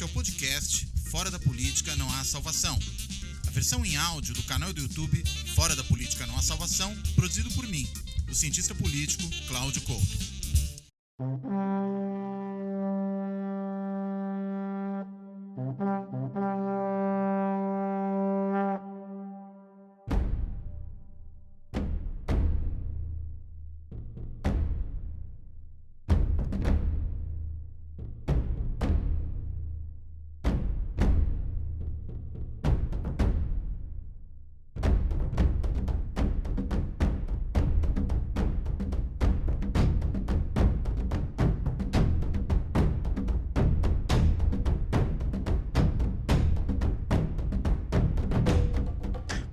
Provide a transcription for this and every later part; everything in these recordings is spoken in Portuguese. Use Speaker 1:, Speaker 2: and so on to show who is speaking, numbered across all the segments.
Speaker 1: Este é o podcast Fora da Política Não Há Salvação. A versão em áudio do canal do YouTube Fora da Política Não Há Salvação, produzido por mim, o cientista político Cláudio Couto.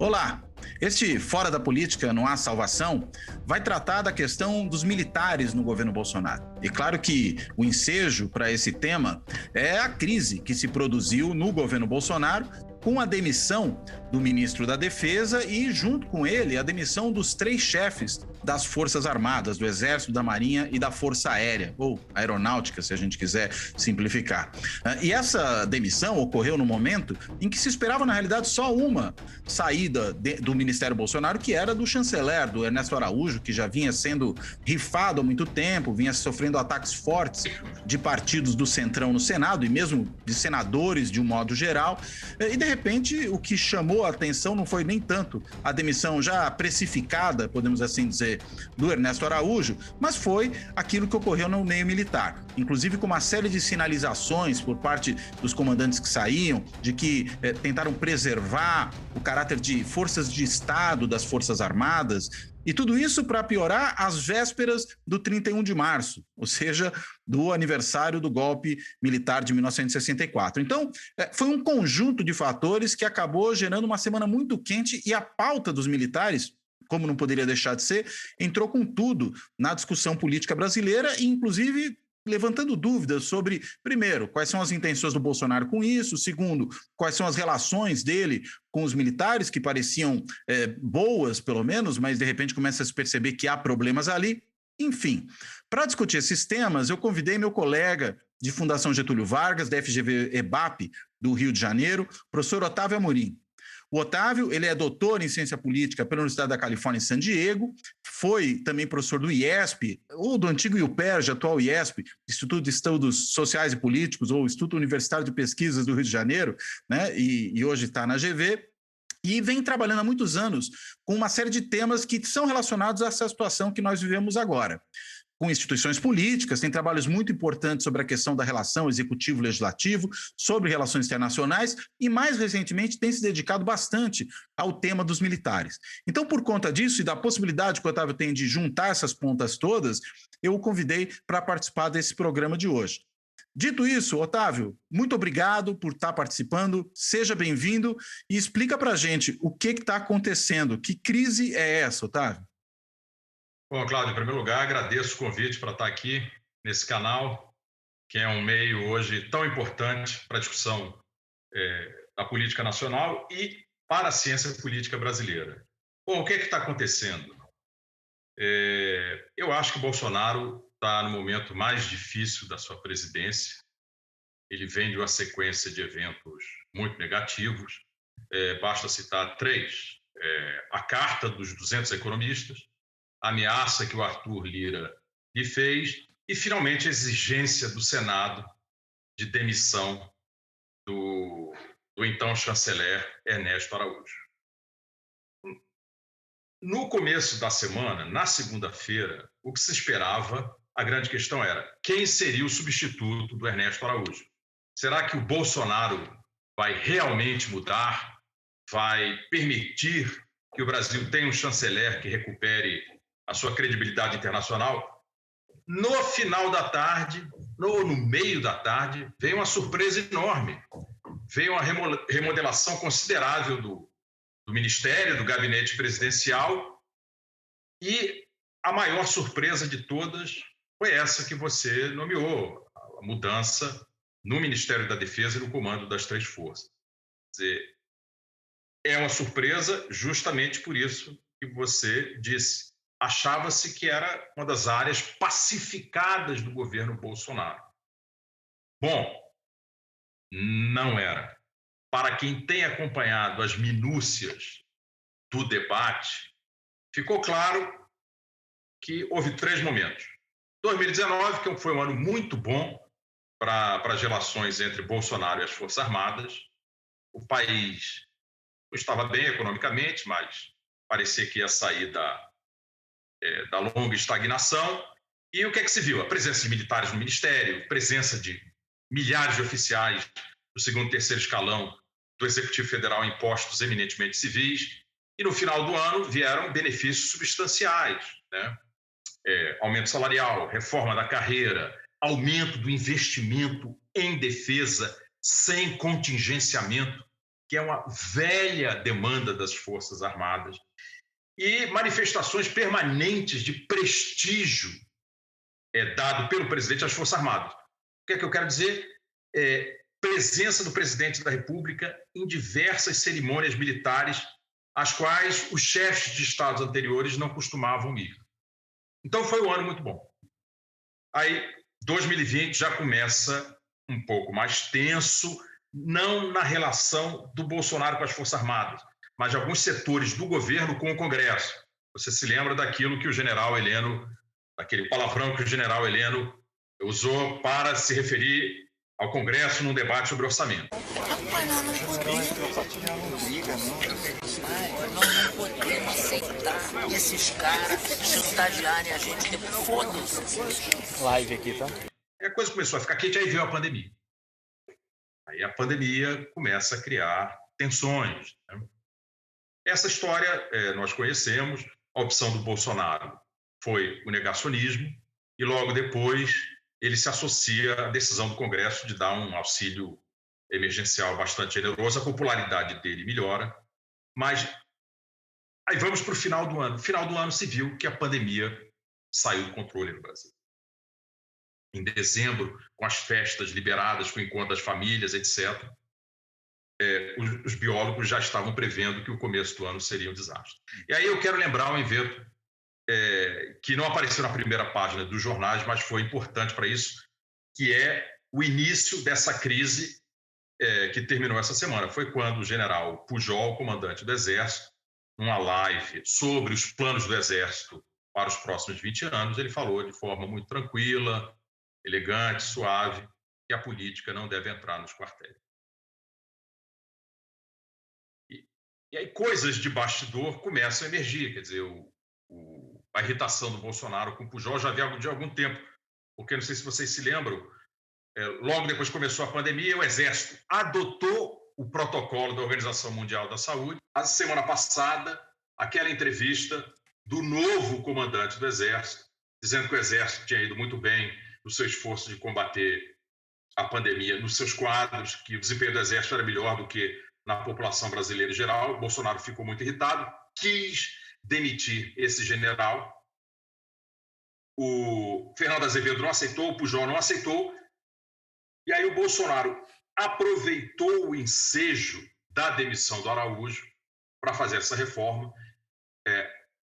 Speaker 2: Olá, este Fora da Política Não Há Salvação vai tratar da questão dos militares no governo Bolsonaro. E claro que o ensejo para esse tema é a crise que se produziu no governo Bolsonaro com a demissão do ministro da Defesa e, junto com ele, a demissão dos 3 chefes das Forças Armadas, do Exército, da Marinha e da Força Aérea, ou Aeronáutica, se a gente quiser simplificar. E essa demissão ocorreu no momento em que se esperava, na realidade, só uma saída do Ministério Bolsonaro, que era do chanceler, do Ernesto Araújo, que já vinha sendo rifado há muito tempo, vinha sofrendo ataques fortes de partidos do Centrão no Senado, e mesmo de senadores de um modo geral. E, de repente, o que chamou a atenção não foi nem tanto a demissão já precificada, podemos assim dizer, do Ernesto Araújo, mas foi aquilo que ocorreu no meio militar, inclusive com uma série de sinalizações por parte dos comandantes que saíam, de que tentaram preservar o caráter de forças de Estado das Forças Armadas, e tudo isso para piorar às vésperas do 31 de março, ou seja, do aniversário do golpe militar de 1964. Então, foi um conjunto de fatores que acabou gerando uma semana muito quente, e a pauta dos militares, como não poderia deixar de ser, entrou com tudo na discussão política brasileira, e inclusive levantando dúvidas sobre, primeiro, quais são as intenções do Bolsonaro com isso, segundo, quais são as relações dele com os militares, que pareciam boas, pelo menos, mas de repente começa a se perceber que há problemas ali. Enfim, para discutir esses temas, eu convidei meu colega de Fundação Getúlio Vargas, da FGV-EBAP, do Rio de Janeiro, professor Otávio Amorim. O Otávio, ele é doutor em ciência política pela Universidade da Califórnia em San Diego, foi também professor do IESP, ou do antigo IUPERJ, atual IESP, Instituto de Estudos Sociais e Políticos, ou Instituto Universitário de Pesquisas do Rio de Janeiro, né? E hoje está na GV, e vem trabalhando há muitos anos com uma série de temas que são relacionados a essa situação que nós vivemos agora. Com instituições políticas, tem trabalhos muito importantes sobre a questão da relação executivo-legislativo, sobre relações internacionais, e mais recentemente tem se dedicado bastante ao tema dos militares. Então, por conta disso e da possibilidade que o Otávio tem de juntar essas pontas todas, eu o convidei para participar desse programa de hoje. Dito isso, Otávio, muito obrigado por estar participando, seja bem-vindo e explica para a gente o que está acontecendo, que crise é essa, Otávio?
Speaker 3: Bom, Cláudio, em primeiro lugar, agradeço o convite para estar aqui nesse canal, que é um meio hoje tão importante para a discussão da política nacional e para a ciência política brasileira. Bom, o que é que está acontecendo? Eu acho que o Bolsonaro está no momento mais difícil da sua presidência. Ele vem de uma sequência de eventos muito negativos. Basta citar 3. A carta dos 200 economistas, a ameaça que o Arthur Lira lhe fez e, finalmente, a exigência do Senado de demissão do então chanceler Ernesto Araújo. No começo da semana, na segunda-feira, o que se esperava, a grande questão era quem seria o substituto do Ernesto Araújo. Será que o Bolsonaro vai realmente mudar? Vai permitir que o Brasil tenha um chanceler que recupere a sua credibilidade internacional? No final da tarde, no meio da tarde, veio uma surpresa enorme. Veio uma remodelação considerável do Ministério, do Gabinete Presidencial, e a maior surpresa de todas foi essa que você nomeou, a mudança no Ministério da Defesa e no comando das 3 forças. Quer dizer, é uma surpresa justamente por isso que você disse. Achava-se que era uma das áreas pacificadas do governo Bolsonaro. Bom, Não era. Para quem tem acompanhado as minúcias do debate, ficou claro que houve 3 momentos. 2019, que foi um ano muito bom para as relações entre Bolsonaro e as Forças Armadas. O país estava bem economicamente, mas parecia que ia sair da longa estagnação. E o que é que se viu? A presença de militares no ministério, presença de milhares de oficiais do segundo e terceiro escalão do Executivo Federal em postos eminentemente civis. E no final do ano vieram benefícios substanciais, né? Aumento salarial, reforma da carreira, aumento do investimento em defesa sem contingenciamento, que é uma velha demanda das Forças Armadas, e manifestações permanentes de prestígio dado pelo presidente às Forças Armadas. O que é que eu quero dizer? Presença do presidente da República em diversas cerimônias militares, às quais os chefes de estados anteriores não costumavam ir. Então foi um ano muito bom. Aí 2020 já começa um pouco mais tenso, não na relação do Bolsonaro com as Forças Armadas, mas de alguns setores do governo com o Congresso. Você se lembra daquilo que o general Heleno, daquele palavrão que o general Heleno usou para se referir ao Congresso num debate sobre orçamento.
Speaker 4: Mas nós não podemos aceitar esses caras chantagearem a gente. Foda-se.
Speaker 5: Live aqui, tá?
Speaker 3: E a coisa começou a ficar quente, aí veio a pandemia. Aí a pandemia começa a criar tensões, né? Essa história nós conhecemos. A opção do Bolsonaro foi o negacionismo e logo depois ele se associa à decisão do Congresso de dar um auxílio emergencial bastante generoso. A popularidade dele melhora, mas aí vamos para o final do ano. No final do ano se viu que a pandemia saiu do controle no Brasil. Em dezembro, com as festas liberadas, com o encontro das famílias, etc., os biólogos já estavam prevendo que o começo do ano seria um desastre. E aí eu quero lembrar um evento que não apareceu na primeira página dos jornais, mas foi importante para isso, que é o início dessa crise que terminou essa semana. Foi quando o general Pujol, comandante do Exército, numa live sobre os planos do Exército para os próximos 20 anos, ele falou de forma muito tranquila, elegante, suave, que a política não deve entrar nos quartéis. E aí coisas de bastidor começam a emergir, quer dizer, a irritação do Bolsonaro com o Pujol já havia de algum tempo, porque não sei se vocês se lembram, logo depois que começou a pandemia, o Exército adotou o protocolo da Organização Mundial da Saúde. A semana passada, aquela entrevista do novo comandante do Exército, dizendo que o Exército tinha ido muito bem no seu esforço de combater a pandemia nos seus quadros, que o desempenho do Exército era melhor do que na população brasileira em geral. O Bolsonaro ficou muito irritado, quis demitir esse general. O Fernando Azevedo não aceitou, o Pujol não aceitou. E aí o Bolsonaro aproveitou o ensejo da demissão do Araújo para fazer essa reforma.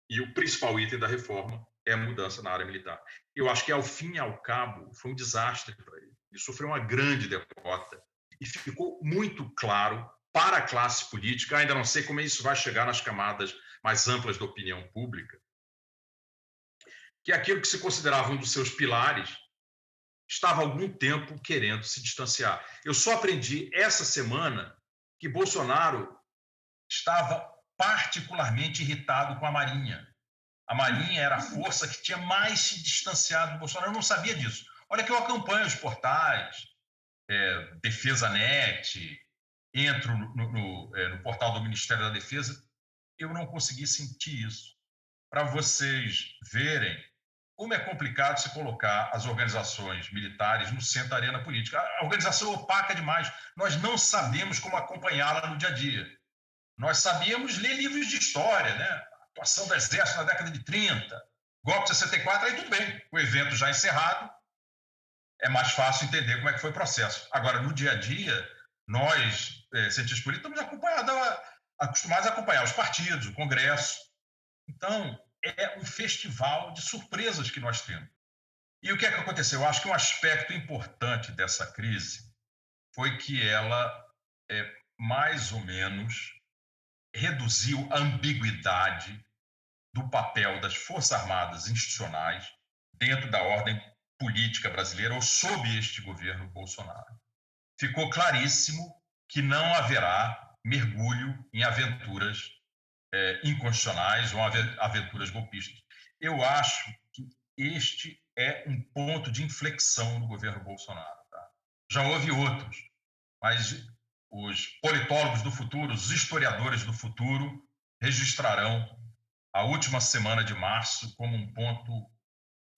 Speaker 3: E o principal item da reforma é a mudança na área militar. Eu acho que, ao fim e ao cabo, foi um desastre para ele. Ele sofreu uma grande derrota e ficou muito claro para a classe política, ainda não sei como isso vai chegar nas camadas mais amplas da opinião pública, que aquilo que se considerava um dos seus pilares estava há algum tempo querendo se distanciar. Eu só aprendi essa semana que Bolsonaro estava particularmente irritado com a Marinha. A Marinha era a força que tinha mais se distanciado do Bolsonaro. Eu não sabia disso. Olha que eu acompanho os portais, Defesa.net, entro no portal do Ministério da Defesa, eu não consegui sentir isso. Para vocês verem como é complicado se colocar as organizações militares no centro da arena política. A organização é opaca demais. Nós não sabemos como acompanhá-la no dia a dia. Nós sabíamos ler livros de história, né? A atuação do Exército na década de 30, golpe de 64, aí tudo bem. O evento já encerrado, é mais fácil entender como é que foi o processo. Agora, no dia a dia, nós, cientistas políticos, estamos acostumados a acompanhar os partidos, o Congresso. Então, é um festival de surpresas que nós temos. E o que é que aconteceu? Eu acho que um aspecto importante dessa crise foi que ela, mais ou menos, reduziu a ambiguidade do papel das Forças Armadas institucionais dentro da ordem política brasileira ou sob este governo Bolsonaro. Ficou claríssimo que não haverá mergulho em aventuras inconstitucionais ou aventuras golpistas. Eu acho que este é um ponto de inflexão no governo Bolsonaro. Tá? Já houve outros, mas os politólogos do futuro, os historiadores do futuro, registrarão a última semana de março como um ponto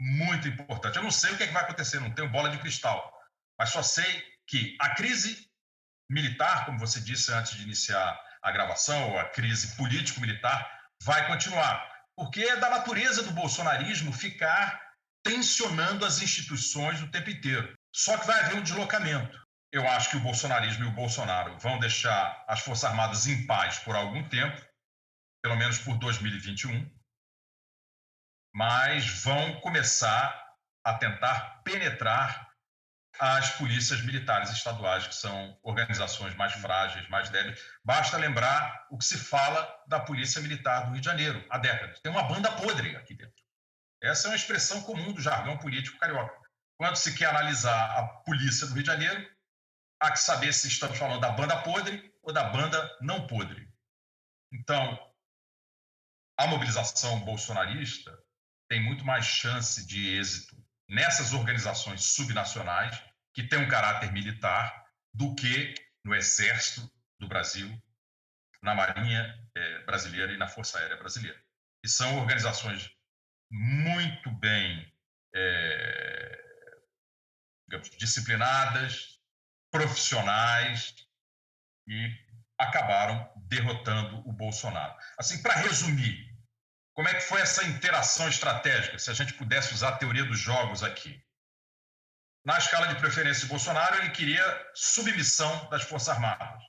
Speaker 3: muito importante. Eu não sei o que vai acontecer, não tenho bola de cristal, mas só sei que a crise militar, como você disse antes de iniciar a gravação, ou a crise político-militar, vai continuar, porque é da natureza do bolsonarismo ficar tensionando as instituições o tempo inteiro. Só que vai haver um deslocamento. Eu acho que o bolsonarismo e o Bolsonaro vão deixar as Forças Armadas em paz por algum tempo, pelo menos por 2021, mas vão começar a tentar penetrar as polícias militares estaduais, que são organizações mais frágeis, mais débeis. Basta lembrar o que se fala da Polícia Militar do Rio de Janeiro há décadas. Tem uma banda podre aqui dentro. Essa é uma expressão comum do jargão político carioca. Quando se quer analisar a Polícia do Rio de Janeiro, há que saber se estamos falando da banda podre ou da banda não podre. Então, a mobilização bolsonarista tem muito mais chance de êxito nessas organizações subnacionais, que têm um caráter militar, do que no Exército do Brasil, na Marinha brasileira e na Força Aérea Brasileira. E são organizações muito bem digamos, disciplinadas, profissionais, e acabaram derrotando o Bolsonaro. Assim, para resumir, como é que foi essa interação estratégica, se a gente pudesse usar a teoria dos jogos aqui? Na escala de preferência de Bolsonaro, ele queria submissão das Forças Armadas.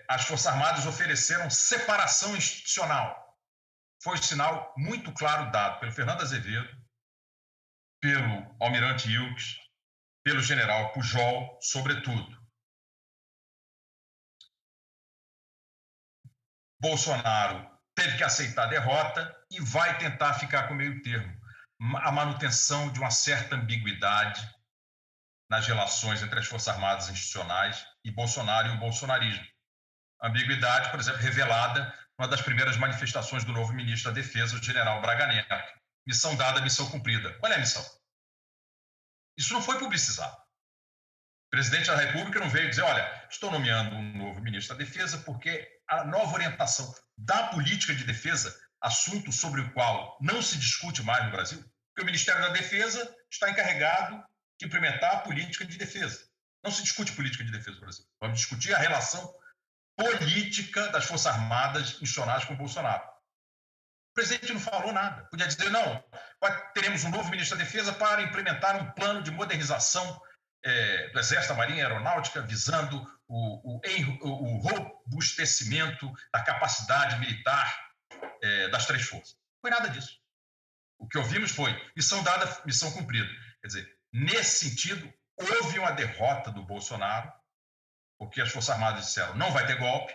Speaker 3: As Forças Armadas ofereceram separação institucional. Foi um sinal muito claro dado pelo Fernando Azevedo, pelo almirante Ilques, pelo general Pujol, sobretudo. Bolsonaro teve que aceitar a derrota e vai tentar ficar com o meio termo. A manutenção de uma certa ambiguidade nas relações entre as Forças Armadas institucionais e Bolsonaro e o bolsonarismo. Ambiguidade, por exemplo, revelada numa das primeiras manifestações do novo ministro da Defesa, o general Braga Neto. Missão dada, missão cumprida. Qual é a missão? Isso não foi publicizado. O presidente da República não veio dizer, olha, estou nomeando um novo ministro da Defesa porque a nova orientação da política de defesa, assunto sobre o qual não se discute mais no Brasil, porque o Ministério da Defesa está encarregado de implementar a política de defesa. Não se discute política de defesa no Brasil. Vamos discutir a relação política das Forças Armadas institucionais com o Bolsonaro. O presidente não falou nada. Podia dizer, não, teremos um novo ministro da Defesa para implementar um plano de modernização do Exército, da Marinha, Aeronáutica, visando o robustecimento da capacidade militar das três forças. Não foi nada disso. O que ouvimos foi missão dada, missão cumprida. Quer dizer, nesse sentido, houve uma derrota do Bolsonaro, porque as Forças Armadas disseram não vai ter golpe,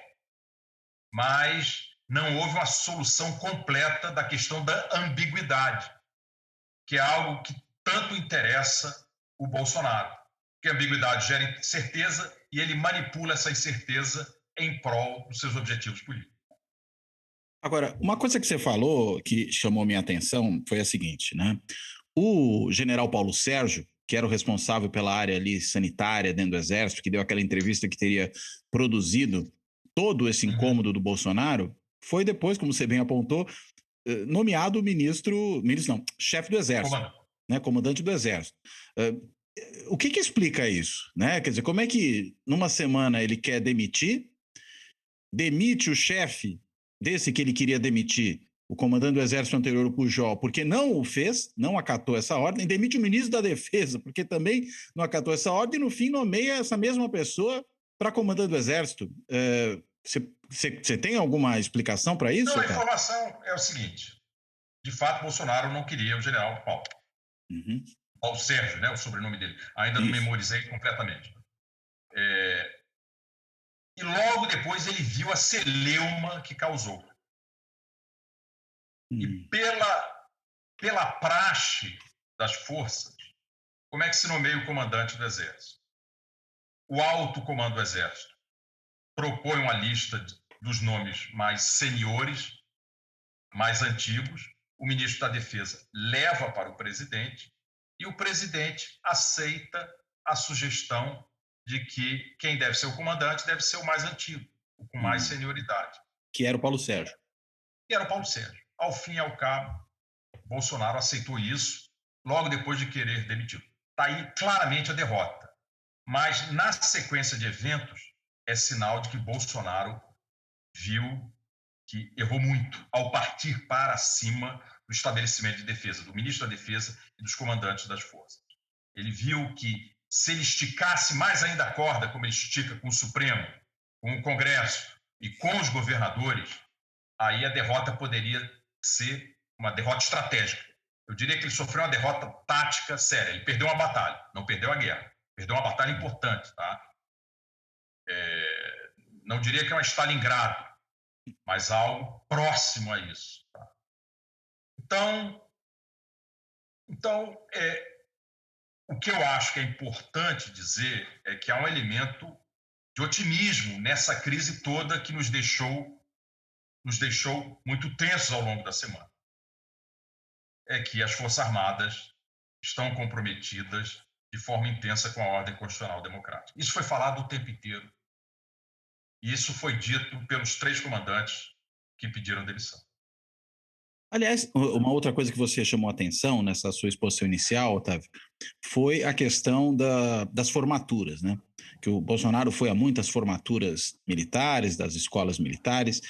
Speaker 3: mas não houve uma solução completa da questão da ambiguidade, que é algo que tanto interessa o Bolsonaro. Porque a ambiguidade gera incerteza e ele manipula essa incerteza em prol dos seus objetivos políticos.
Speaker 2: Agora, uma coisa que você falou que chamou minha atenção foi a seguinte, né? O general Paulo Sérgio, que era o responsável pela área ali sanitária dentro do Exército, que deu aquela entrevista que teria produzido todo esse incômodo do Bolsonaro, foi depois, como você bem apontou, nomeado chefe do Exército, né? Comandante do Exército. O que explica isso, né? Quer dizer, como é que numa semana ele quer demite o chefe desse que ele queria demitir, o comandante do Exército anterior, o Pujol, porque não o fez, não acatou essa ordem, demite o ministro da Defesa, porque também não acatou essa ordem, e no fim nomeia essa mesma pessoa para comandante do Exército. Você tem alguma explicação para isso?
Speaker 3: Não, a informação é o seguinte, de fato, Bolsonaro não queria o general Paulo. Paulo Sérgio, né, o sobrenome dele. Ainda não memorizei completamente. E logo depois ele viu a celeuma que causou. E pela praxe das forças, como é que se nomeia o comandante do Exército? O alto comando do Exército propõe uma lista dos nomes mais seniores, mais antigos, o ministro da Defesa leva para o presidente e o presidente aceita a sugestão de que quem deve ser o comandante deve ser o mais antigo, o com mais senioridade.
Speaker 2: Que era o Paulo Sérgio.
Speaker 3: Que era o Paulo Sérgio. Ao fim e ao cabo, Bolsonaro aceitou isso logo depois de querer demiti-lo. Está aí claramente a derrota. Mas, na sequência de eventos, é sinal de que Bolsonaro viu que errou muito ao partir para cima do estabelecimento de defesa, do ministro da Defesa e dos comandantes das forças. Ele viu que, se ele esticasse mais ainda a corda, como ele estica com o Supremo, com o Congresso e com os governadores, aí a derrota poderia ser uma derrota estratégica. Eu diria que ele sofreu uma derrota tática séria. Ele perdeu uma batalha, não perdeu a guerra. Perdeu uma batalha importante, tá? Não diria que é um Stalingrado, mas algo próximo a isso. Tá? Então o que eu acho que é importante dizer é que há um elemento de otimismo nessa crise toda que nos deixou muito tensos ao longo da semana. É que as Forças Armadas estão comprometidas de forma intensa com a ordem constitucional democrática. Isso foi falado o tempo inteiro. E isso foi dito pelos 3 comandantes que pediram demissão.
Speaker 2: Aliás, uma outra coisa que você chamou a atenção nessa sua exposição inicial, Otávio, foi a questão das formaturas, né? Que o Bolsonaro foi a muitas formaturas militares, das escolas militares.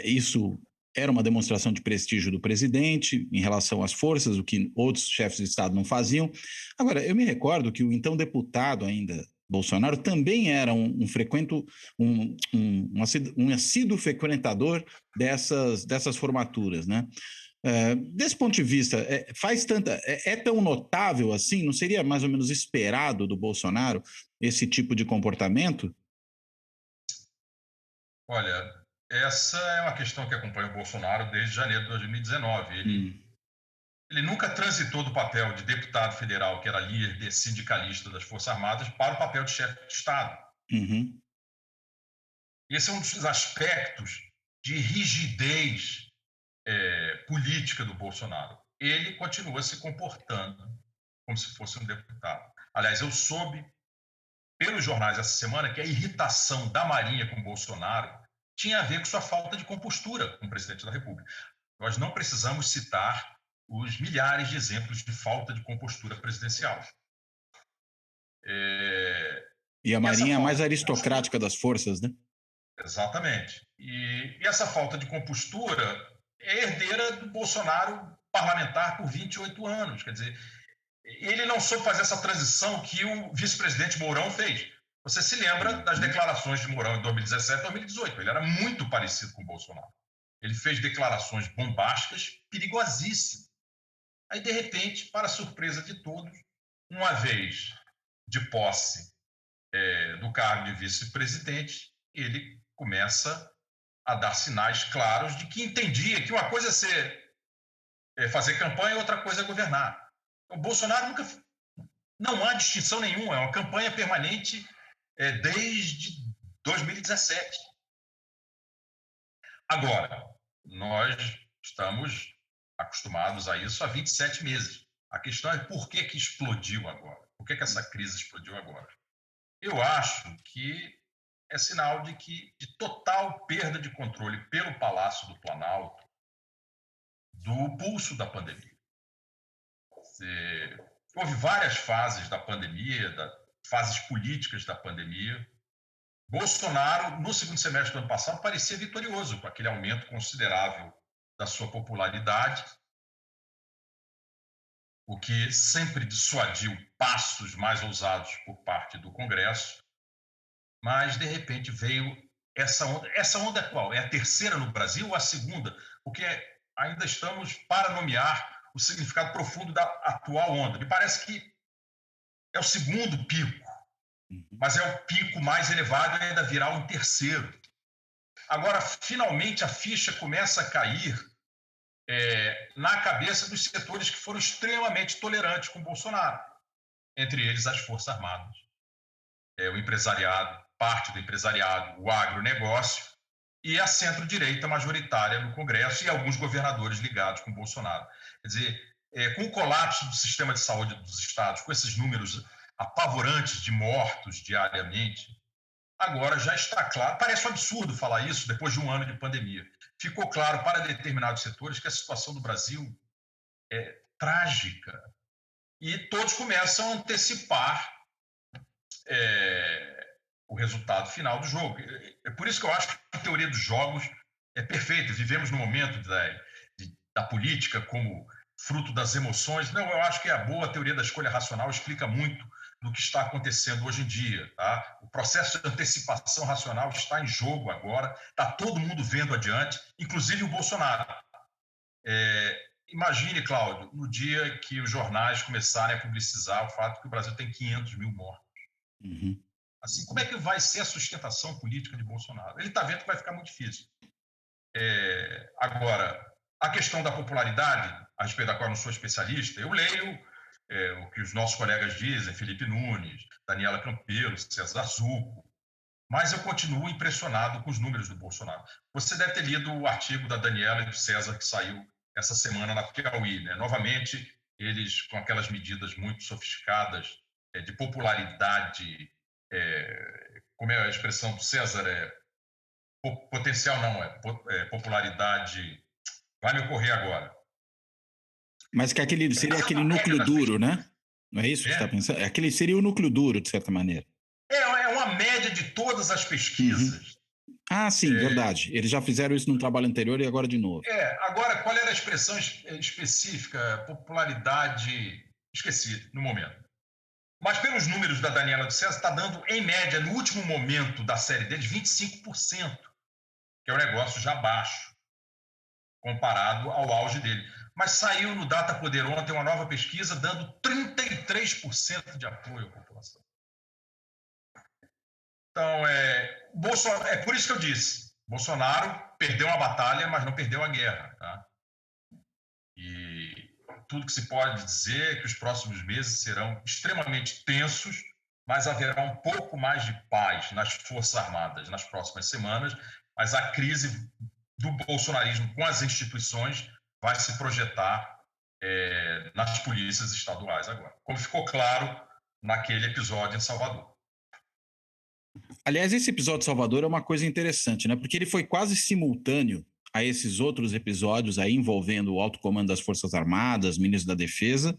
Speaker 2: Isso era uma demonstração de prestígio do presidente em relação às forças, o que outros chefes de Estado não faziam. Agora, eu me recordo que o então deputado ainda Bolsonaro também era um assíduo frequentador dessas formaturas, né? Desse ponto de vista, é tão notável assim? Não seria mais ou menos esperado do Bolsonaro esse tipo de comportamento?
Speaker 3: Olha, essa é uma questão que acompanha o Bolsonaro desde janeiro de 2019. Ele nunca transitou do papel de deputado federal, que era líder sindicalista das Forças Armadas, para o papel de chefe de Estado.
Speaker 2: Uhum.
Speaker 3: Esse é um dos aspectos de rigidez política do Bolsonaro. Ele continua se comportando como se fosse um deputado. Aliás, eu soube pelos jornais essa semana que a irritação da Marinha com o Bolsonaro tinha a ver com sua falta de compostura com o presidente da República. Nós não precisamos citar os milhares de exemplos de falta de compostura presidencial.
Speaker 2: E a Marinha é a mais aristocrática das forças, né?
Speaker 3: Exatamente. E essa falta de compostura é herdeira do Bolsonaro parlamentar por 28 anos. Quer dizer, ele não soube fazer essa transição que o vice-presidente Mourão fez. Você se lembra das declarações de Mourão em 2017 e 2018. Ele era muito parecido com o Bolsonaro. Ele fez declarações bombásticas, perigosíssimas. Aí, de repente, para surpresa de todos, uma vez de posse do cargo de vice-presidente, ele começa a dar sinais claros de que entendia que uma coisa é fazer campanha e outra coisa é governar. O Bolsonaro nunca... Não há distinção nenhuma, é uma campanha permanente desde 2017. Agora, nós estamos acostumados a isso há 27 meses. A questão é por que explodiu agora? Por que essa crise explodiu agora? Eu acho que é sinal de total perda de controle pelo Palácio do Planalto do pulso da pandemia. Houve várias fases da pandemia, fases políticas da pandemia. Bolsonaro, no segundo semestre do ano passado, parecia vitorioso com aquele aumento considerável da sua popularidade, o que sempre dissuadiu passos mais ousados por parte do Congresso. Mas, de repente, veio essa onda. Essa onda é qual? É a terceira no Brasil ou a segunda? Porque ainda estamos para nomear o significado profundo da atual onda. Me parece que é o segundo pico, mas é o pico mais elevado e ainda virá um terceiro. Agora, finalmente, a ficha começa a cair na cabeça dos setores que foram extremamente tolerantes com Bolsonaro, entre eles as Forças Armadas, o empresariado, parte do empresariado, o agronegócio e a centro-direita majoritária no Congresso e alguns governadores ligados com Bolsonaro. Quer dizer, com o colapso do sistema de saúde dos estados, com esses números apavorantes de mortos diariamente, agora já está claro, parece um absurdo falar isso depois de um ano de pandemia. Ficou claro para determinados setores que a situação do Brasil é trágica e todos começam a antecipar o resultado final do jogo. É por isso que eu acho que a teoria dos jogos é perfeita. Vivemos no momento da política como fruto das emoções. Não, eu acho que a boa teoria da escolha racional explica muito do que está acontecendo hoje em dia. Tá? O processo de antecipação racional está em jogo agora, está todo mundo vendo adiante, inclusive o Bolsonaro. Imagine, Cláudio, no dia que os jornais começarem a publicizar o fato que o Brasil tem 500 mil mortos.
Speaker 2: Uhum.
Speaker 3: Assim, como é que vai ser a sustentação política de Bolsonaro? Ele está vendo que vai ficar muito difícil. Agora, a questão da popularidade, a respeito da qual eu não sou especialista, eu leio o que os nossos colegas dizem, Felipe Nunes, Daniela Campelo, César Zucco, mas eu continuo impressionado com os números do Bolsonaro. Você deve ter lido o artigo da Daniela e do César que saiu essa semana na Piauí, né? Novamente, eles com aquelas medidas muito sofisticadas de popularidade, como é a expressão do César, potencial não, popularidade, vai me ocorrer agora.
Speaker 2: Mas que seria aquele núcleo duro, né? Não é isso que você está pensando? Seria o núcleo duro, de certa maneira.
Speaker 3: É uma média de todas as pesquisas.
Speaker 2: Uhum. Ah, sim, verdade. Eles já fizeram isso num trabalho anterior e agora de novo.
Speaker 3: Agora, qual era a expressão específica? Popularidade, esqueci no momento. Mas pelos números da Daniela do César, está dando, em média, no último momento da série deles, 25%, que é um negócio já baixo, comparado ao auge dele. Mas saiu no Data Poder ontem uma nova pesquisa dando 33% de apoio à população. Então, é por isso que eu disse, Bolsonaro perdeu uma batalha, mas não perdeu a guerra. Tá? E tudo que se pode dizer é que os próximos meses serão extremamente tensos, mas haverá um pouco mais de paz nas Forças Armadas nas próximas semanas, mas a crise do bolsonarismo com as instituições vai se projetar nas polícias estaduais agora, como ficou claro naquele episódio em Salvador.
Speaker 2: Aliás, esse episódio de Salvador é uma coisa interessante, né? Porque ele foi quase simultâneo a esses outros episódios aí envolvendo o alto comando das Forças Armadas, ministro da Defesa,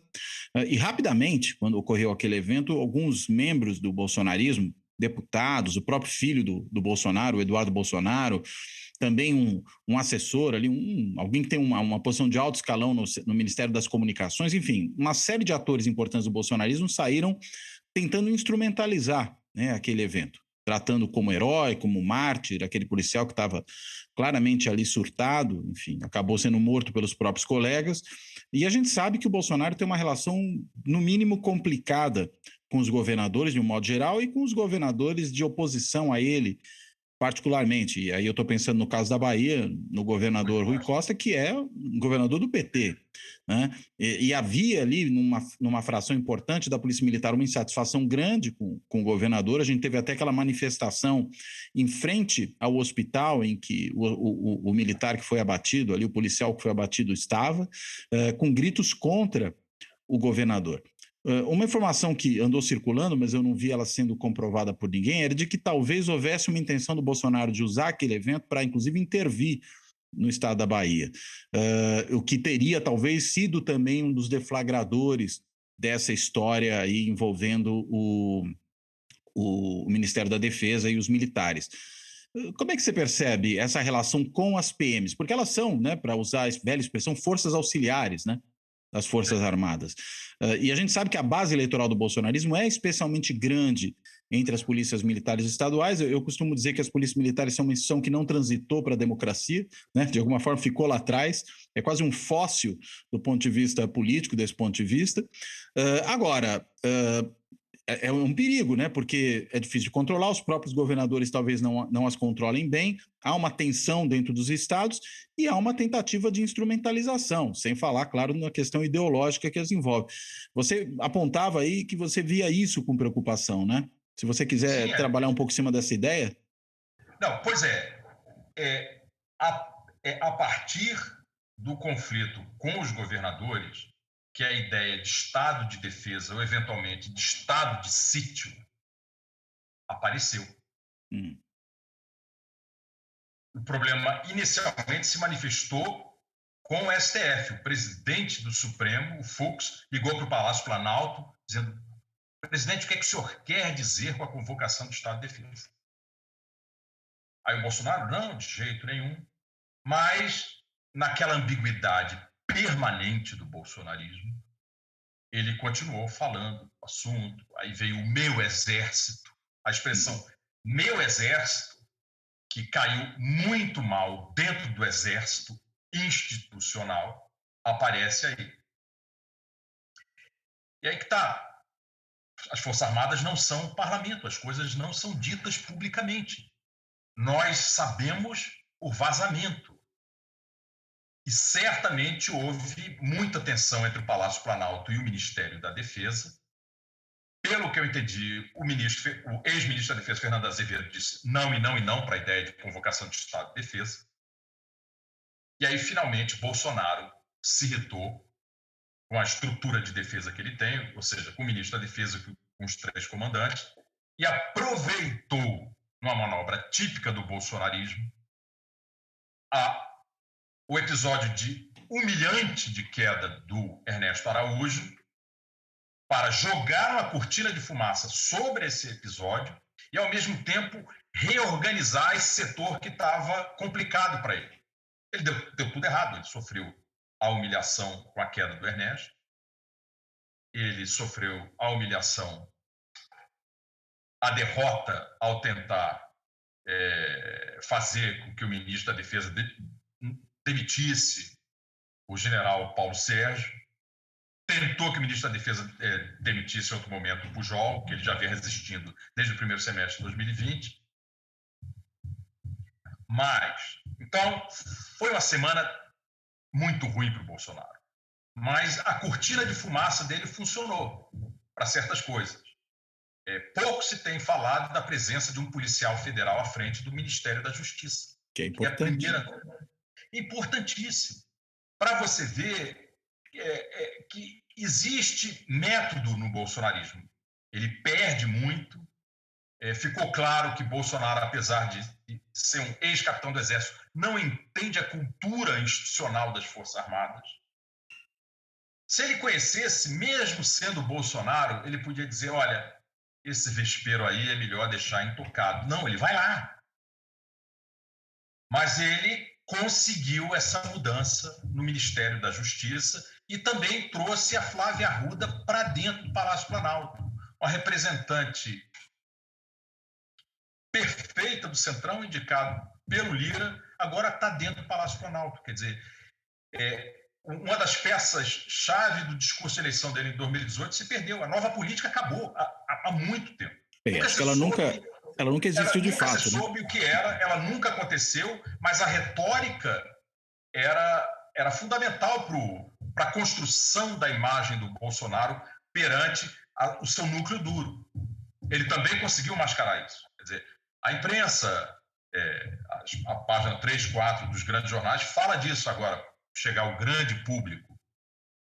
Speaker 2: e rapidamente, quando ocorreu aquele evento, alguns membros do bolsonarismo, deputados, o próprio filho do Bolsonaro, o Eduardo Bolsonaro, também um assessor ali, alguém que tem uma posição de alto escalão no Ministério das Comunicações, enfim, uma série de atores importantes do bolsonarismo saíram tentando instrumentalizar, né, aquele evento, tratando como herói, como mártir, aquele policial que estava claramente ali surtado, enfim, acabou sendo morto pelos próprios colegas. E a gente sabe que o Bolsonaro tem uma relação, no mínimo, complicada com os governadores, de um modo geral, e com os governadores de oposição a ele, particularmente. E aí eu estou pensando no caso da Bahia, no governador Rui Costa, que é um governador do PT, né? E havia ali, numa fração importante da Polícia Militar, uma insatisfação grande com o governador. A gente teve até aquela manifestação em frente ao hospital em que o militar que foi abatido, ali o policial que foi abatido estava, com gritos contra o governador. Uma informação que andou circulando, mas eu não vi ela sendo comprovada por ninguém, era de que talvez houvesse uma intenção do Bolsonaro de usar aquele evento para, inclusive, intervir no estado da Bahia, o que teria talvez sido também um dos deflagradores dessa história aí envolvendo o Ministério da Defesa e os militares. Como é que você percebe essa relação com as PMs? Porque elas são, né, para usar a velha expressão, forças auxiliares, né, das Forças Armadas. E a gente sabe que a base eleitoral do bolsonarismo é especialmente grande entre as polícias militares estaduais. Eu costumo dizer que as polícias militares são uma instituição que não transitou para a democracia, né? De alguma forma ficou lá atrás, é quase um fóssil do ponto de vista político, desse ponto de vista. Agora, é um perigo, né? Porque é difícil de controlar, os próprios governadores talvez não as controlem bem, há uma tensão dentro dos estados e há uma tentativa de instrumentalização, sem falar, claro, na questão ideológica que as envolve. Você apontava aí que você via isso com preocupação, né? Se você quiser trabalhar um pouco em cima dessa ideia.
Speaker 3: Não, pois a partir do conflito com os governadores que a ideia de estado de defesa ou, eventualmente, de estado de sítio apareceu. O problema, inicialmente, se manifestou com o STF. O presidente do Supremo, o Fux, ligou para o Palácio Planalto, dizendo: presidente, o que é que o senhor quer dizer com a convocação do estado de defesa? Aí o Bolsonaro: não, de jeito nenhum. Mas, naquela ambiguidade permanente do bolsonarismo, ele continuou falando do assunto. Aí veio o meu exército, a expressão meu exército, que caiu muito mal dentro do exército institucional, aparece aí. E aí que está. As Forças Armadas não são parlamento, as coisas não são ditas publicamente. Nós sabemos o vazamento. E certamente houve muita tensão entre o Palácio Planalto e o Ministério da Defesa. Pelo que eu entendi, o ex-ministro da Defesa, Fernando Azevedo, disse não e não e não para a ideia de convocação de estado de defesa. E aí, finalmente, Bolsonaro se irritou com a estrutura de defesa que ele tem, ou seja, com o ministro da Defesa, com os 3 comandantes, e aproveitou, numa manobra típica do bolsonarismo, o episódio humilhante de queda do Ernesto Araújo para jogar uma cortina de fumaça sobre esse episódio e, ao mesmo tempo, reorganizar esse setor que estava complicado para ele. Ele deu tudo errado. Ele sofreu a humilhação com a queda do Ernesto, ele sofreu a humilhação, a derrota ao tentar fazer com que o ministro da Defesa demitisse o general Paulo Sérgio, tentou que o ministro da Defesa demitisse em outro momento o Pujol, que ele já vinha resistindo desde o primeiro semestre de 2020. Mas, então, foi uma semana muito ruim para o Bolsonaro. Mas a cortina de fumaça dele funcionou para certas coisas. Pouco se tem falado da presença de um policial federal à frente do Ministério da Justiça.
Speaker 2: Que é importante.
Speaker 3: Importantíssimo. Para você ver que existe método no bolsonarismo. Ele perde muito. Ficou claro que Bolsonaro, apesar de ser um ex-capitão do Exército, não entende a cultura institucional das Forças Armadas. Se ele conhecesse, mesmo sendo Bolsonaro, ele podia dizer: olha, esse vespeiro aí é melhor deixar intocado. Não, ele vai lá. Mas ele conseguiu essa mudança no Ministério da Justiça e também trouxe a Flávia Arruda para dentro do Palácio Planalto, uma representante perfeita do Centrão, indicado pelo Lira, agora está dentro do Palácio Planalto. Quer dizer, uma das peças-chave do discurso de eleição dele em 2018 se perdeu. A nova política acabou há muito tempo.
Speaker 2: Acho que ela nunca existiu de fato.
Speaker 3: Ela nunca se soube o que era, ela nunca aconteceu, mas a retórica era fundamental para a construção da imagem do Bolsonaro perante o seu núcleo duro. Ele também conseguiu mascarar isso. Quer dizer, a imprensa, a página 3, 4 dos grandes jornais, fala disso agora, chegar ao grande público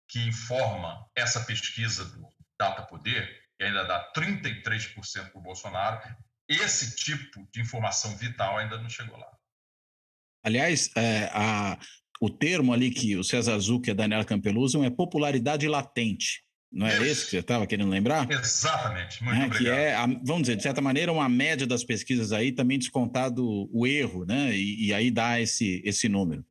Speaker 3: que informa essa pesquisa do Data Poder, e ainda dá 33% para o Bolsonaro, esse tipo de informação vital ainda não chegou lá.
Speaker 2: Aliás, o termo ali que o César Zucca e a Daniela Campelo usam é popularidade latente. Não é esse que você estava querendo lembrar?
Speaker 3: Exatamente, muito obrigado.
Speaker 2: Que é, vamos dizer, de certa maneira, uma média das pesquisas aí, também descontado o erro, né? E aí dá esse número.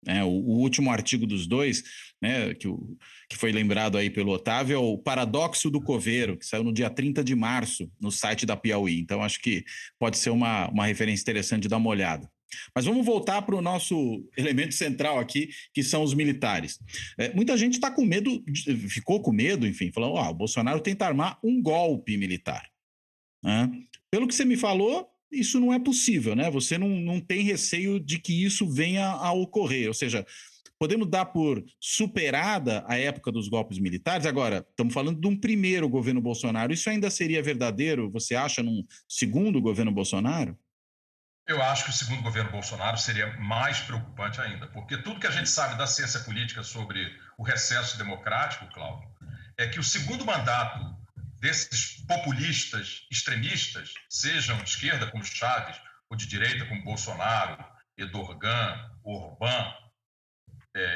Speaker 2: né? O último artigo dos dois, né, que foi lembrado aí pelo Otávio, é o Paradoxo do Coveiro, que saiu no dia 30 de março no site da Piauí. Então, acho que pode ser uma referência interessante de dar uma olhada. Mas vamos voltar para o nosso elemento central aqui, que são os militares. Muita gente está com medo, ficou com medo, enfim, falando, o Bolsonaro tenta armar um golpe militar. Né? Pelo que você me falou, isso não é possível, né? Você não tem receio de que isso venha a ocorrer, ou seja, podemos dar por superada a época dos golpes militares. Agora, estamos falando de um primeiro governo Bolsonaro, isso ainda seria verdadeiro, você acha, num segundo governo Bolsonaro?
Speaker 3: Eu acho que o segundo governo Bolsonaro seria mais preocupante ainda, porque tudo que a gente sabe da ciência política sobre o recesso democrático, Cláudio, é que o segundo mandato desses populistas extremistas, sejam de esquerda como Chaves, ou de direita como Bolsonaro, Erdogan, Orbán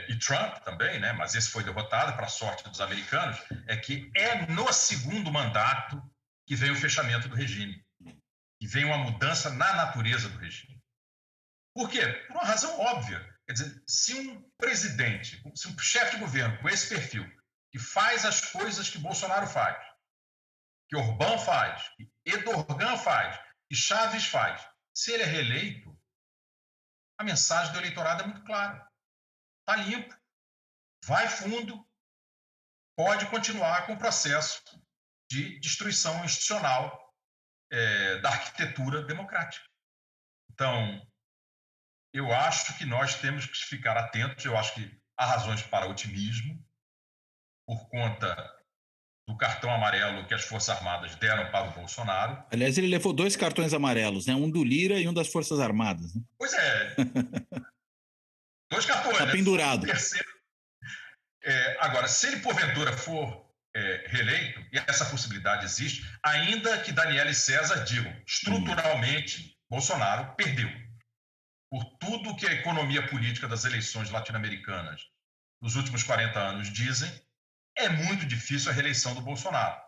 Speaker 3: e Trump também, né? Mas esse foi derrotado para a sorte dos americanos, é que é no segundo mandato que vem o fechamento do regime. E vem uma mudança na natureza do regime. Por quê? Por uma razão óbvia. Quer dizer, se um presidente, se um chefe de governo com esse perfil, que faz as coisas que Bolsonaro faz, que Orbán faz, que Erdogan faz, que Chaves faz, se ele é reeleito, a mensagem do eleitorado é muito clara. Está limpo, vai fundo, pode continuar com o processo de destruição institucional da arquitetura democrática. Então, eu acho que nós temos que ficar atentos, eu acho que há razões para otimismo, por conta do cartão amarelo que as Forças Armadas deram para o Bolsonaro.
Speaker 2: Aliás, ele levou 2 cartões amarelos, né? Um do Lira e um das Forças Armadas. Né?
Speaker 3: Pois é. 2 cartões.
Speaker 2: Está pendurado.
Speaker 3: Terceiro. Agora, se ele porventura for reeleito, e essa possibilidade existe, ainda que Daniela e César digam, estruturalmente, Bolsonaro perdeu. Por tudo que a economia política das eleições latino-americanas nos últimos 40 anos dizem, é muito difícil a reeleição do Bolsonaro.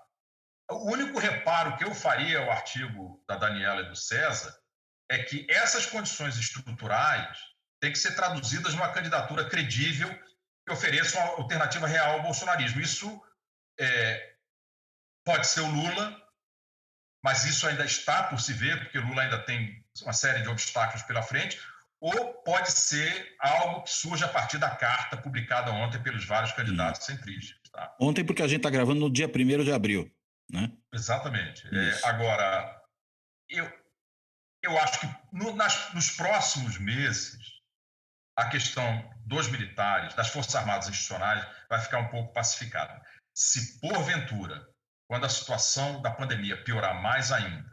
Speaker 3: O único reparo que eu faria ao artigo da Daniela e do César é que essas condições estruturais têm que ser traduzidas numa candidatura credível que ofereça uma alternativa real ao bolsonarismo. Isso pode ser o Lula, mas isso ainda está por se ver, porque Lula ainda tem uma série de obstáculos pela frente, ou pode ser algo que surge a partir da carta publicada ontem pelos vários candidatos centristas. Tá?
Speaker 2: Ontem, porque a gente está gravando no dia 1º de abril. Né?
Speaker 3: Exatamente. Agora, eu acho que nos próximos meses, a questão dos militares, das Forças Armadas institucionais, vai ficar um pouco pacificada. Se, porventura, quando a situação da pandemia piorar mais ainda,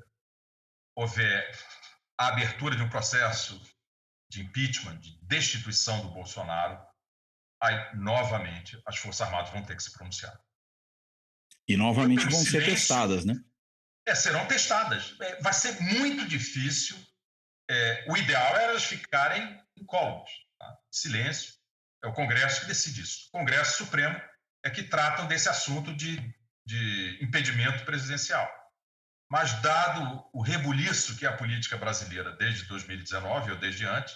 Speaker 3: houver a abertura de um processo de impeachment, de destituição do Bolsonaro, aí, novamente, as Forças Armadas vão ter que se pronunciar.
Speaker 2: E, novamente, vão ser testadas, né?
Speaker 3: Serão testadas. Vai ser muito difícil. O ideal é elas ficarem incólumes. Tá? Silêncio. É o Congresso que decide isso. O Congresso Supremo é que tratam desse assunto de impedimento presidencial. Mas, dado o rebuliço que é a política brasileira desde 2019 ou desde antes,